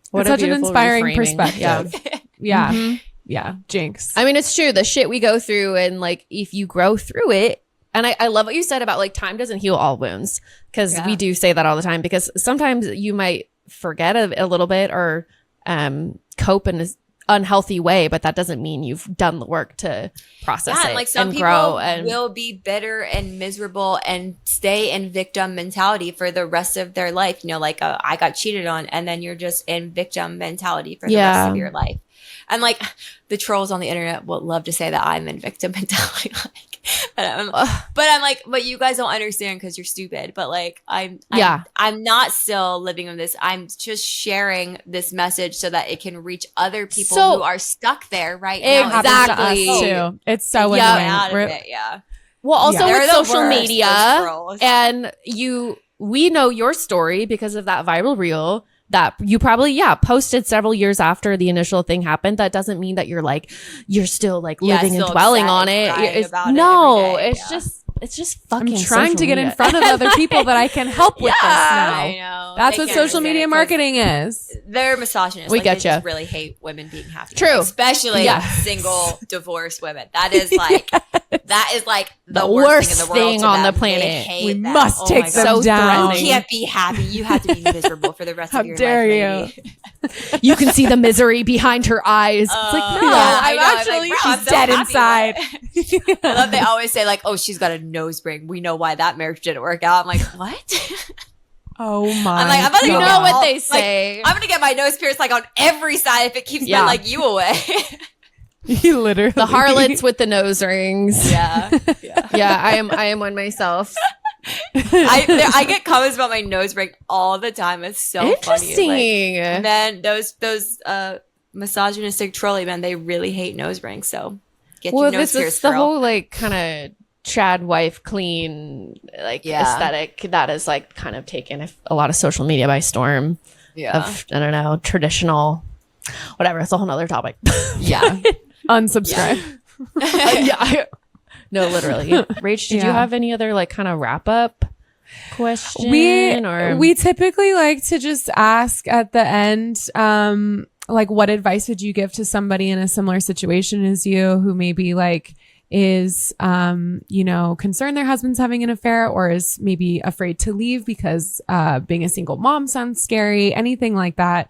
S2: What such an inspiring perspective. Yeah. Mm-hmm. Yeah. Jinx.
S1: I mean, it's true. The shit we go through, and like, if you grow through it, and I love what you said about like time doesn't heal all wounds, because we do say that all the time, because sometimes you might forget a little bit or cope in an unhealthy way, but that doesn't mean you've done the work to process it.
S3: Like some
S1: and
S3: people
S1: grow and
S3: will be bitter and miserable and stay in victim mentality for the rest of their life. You know, like I got cheated on, and then you're just in victim mentality for the rest of your life. And like the trolls on the internet would love to say that I'm in victim mentality. But I'm like, but you guys don't understand because you're stupid. But like, I'm not still living in this. I'm just sharing this message so that it can reach other people who are stuck there right now.
S2: Exactly. Too. It's so annoying.
S3: Out of it, yeah.
S1: Well, also with social media, and we know your story because of that viral reel that you probably posted several years after the initial thing happened. That doesn't mean that you're still like living and dwelling on it. It's just fucking.
S2: I'm trying to get in front of other people that I can help with this now.
S3: I know.
S2: That's what social media marketing is.
S3: They're misogynist.
S1: We
S3: like,
S1: get
S3: they
S1: you.
S3: Just really hate women being happy.
S1: True,
S3: especially single divorced women. That is like the worst thing
S1: on the planet.
S2: We must take them down.
S3: You can't be happy. You have to be miserable for the rest of your life.
S2: How dare you?
S1: You can see the misery behind her eyes. It's like, no,
S2: I'm actually, she's dead inside.
S3: I love they always say like, oh, she's got a nose ring. We know why that marriage didn't work out. I'm like, what?
S2: Oh my!
S3: I'm like, I'm gonna
S1: know what they say.
S3: Like, I'm gonna get my nose pierced like on every side if it keeps me like you away.
S2: You literally
S1: the harlots with the nose rings.
S3: Yeah.
S1: I am one myself.
S3: I get comments about my nose ring all the time. It's so
S1: interesting.
S3: Funny. Like, man, those misogynistic trolley men, they really hate nose rings. So get your nose pierced,
S1: the whole like kind of trad wife clean aesthetic that is like kind of taken a lot of social media by storm. Of, I don't know, traditional whatever. It's a whole nother topic.
S2: Unsubscribe.
S1: No, literally. Rach, did you have any other like kind of wrap up question?
S2: We typically like to just ask at the end, like, what advice would you give to somebody in a similar situation as you, who maybe like is, concerned their husband's having an affair, or is maybe afraid to leave because being a single mom sounds scary, anything like that.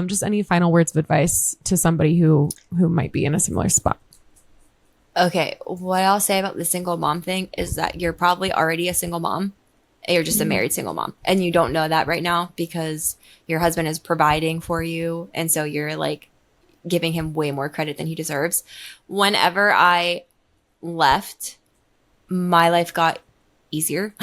S2: Just any final words of advice to somebody who might be in a similar spot.
S3: Okay, what I'll say about the single mom thing is that you're probably already a single mom. You're just a married single mom, and you don't know that right now because your husband is providing for you, and so you're like giving him way more credit than he deserves. Whenever I left, my life got easier.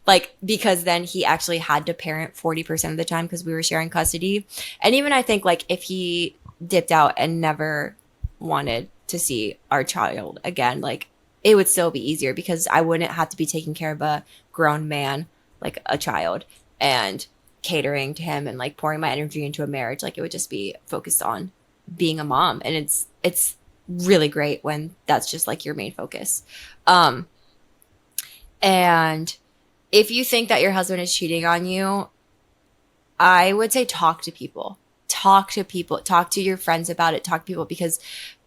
S3: Like, because then he actually had to parent 40% of the time because we were sharing custody. And even I think like if he dipped out and never wanted to see our child again, like it would still be easier because I wouldn't have to be taking care of a grown man, like a child, and catering to him and like pouring my energy into a marriage. Like it would just be focused on being a mom. And it's really great when that's just like your main focus. And if you think that your husband is cheating on you, I would say talk to people. Talk to your friends about it. Talk to people, because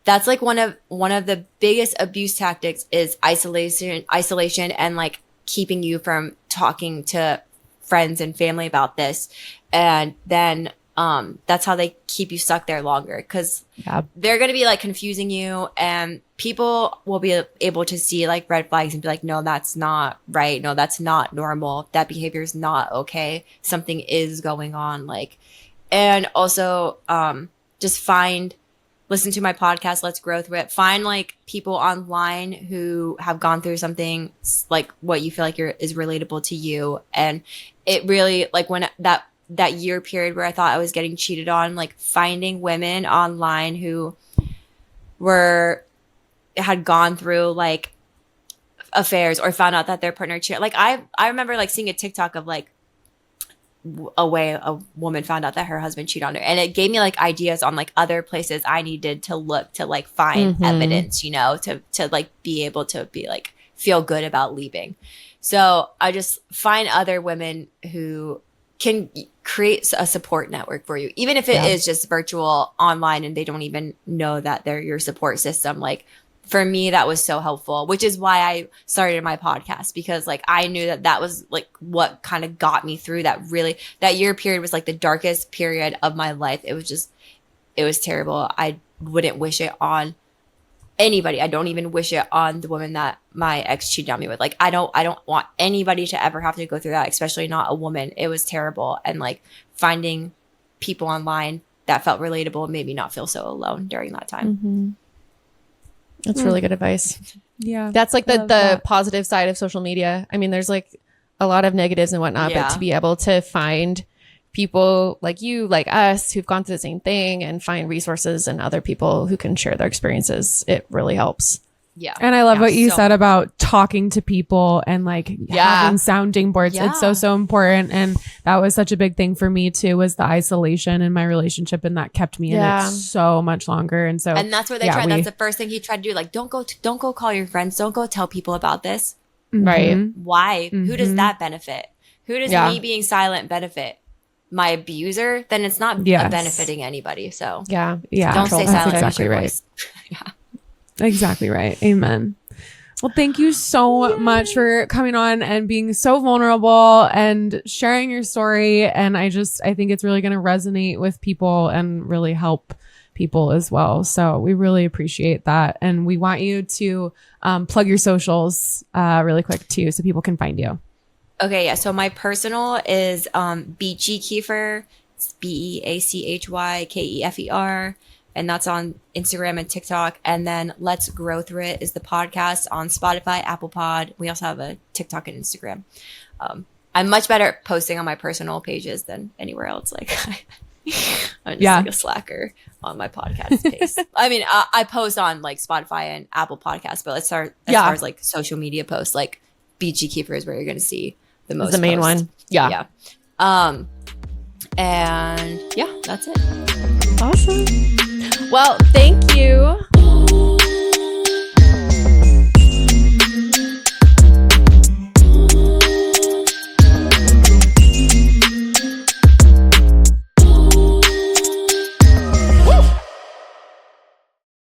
S3: that's like one of the biggest abuse tactics is isolation and like keeping you from talking to friends and family about this. And then that's how they keep you stuck there longer, because they're going to be like confusing you, and people will be able to see like red flags and be like, no, that's not right. No, that's not normal. That behavior is not okay. Something is going on. Like, and also just listen to my podcast, Let's Grow Through It. Find like people online who have gone through something like what you feel like is relatable to you. And it really, like when that year period where I thought I was getting cheated on, like finding women online who had gone through like affairs or found out that their partner cheated. Like I remember like seeing a TikTok of like a way a woman found out that her husband cheated on her, and it gave me like ideas on like other places I needed to look to like find evidence, to like be able to be like feel good about leaving. So I just find other women who can create a support network for you, even if it is just virtual online and they don't even know that they're your support system. Like for me, that was so helpful, which is why I started my podcast, because like I knew that was like what kind of got me through that year period was like the darkest period of my life. It was terrible. I wouldn't wish it on anybody. I don't even wish it on the woman that my ex cheated on me with. Like I don't want anybody to ever have to go through that, especially not a woman. It was terrible. And like finding people online that felt relatable made me not feel so alone during that time.
S1: That's really good advice.
S2: Yeah.
S1: That's like the positive side of social media. I mean, there's like a lot of negatives and whatnot, but to be able to find people like you, like us, who've gone through the same thing, and find resources and other people who can share their experiences, it really helps.
S3: Yeah.
S2: And I love what you said about talking to people and like having sounding boards. It's so important. And that was such a big thing for me too, was the isolation in my relationship, and that kept me in it so much longer. And so,
S3: and that's what they tried. That's the first thing he tried to do. Like, don't go call your friends. Don't go tell people about this.
S1: Right.
S3: Why? Who does that benefit? Who does me being silent benefit? My abuser? Then it's not benefiting anybody. So
S2: yeah.
S3: Don't stay silent.
S2: Exactly right. Exactly right. Amen. Well, thank you so much for coming on and being so vulnerable and sharing your story. And I think it's really going to resonate with people and really help people as well. So we really appreciate that. And we want you to plug your socials really quick too, so people can find you.
S3: Okay. Yeah. So my personal is Batykefer. It's BeaChyKefer. And that's on Instagram and TikTok. And then Let's Grow Through It is the podcast on Spotify, Apple Pod. We also have a TikTok and Instagram. I'm much better at posting on my personal pages than anywhere else. Like I'm just like a slacker on my podcast pace. I mean, I post on like Spotify and Apple Podcasts, but as far as like social media posts, like Batykefer is where you're going to see the most.
S1: The main one.
S3: Yeah. And yeah, that's it.
S1: Awesome. Well, thank you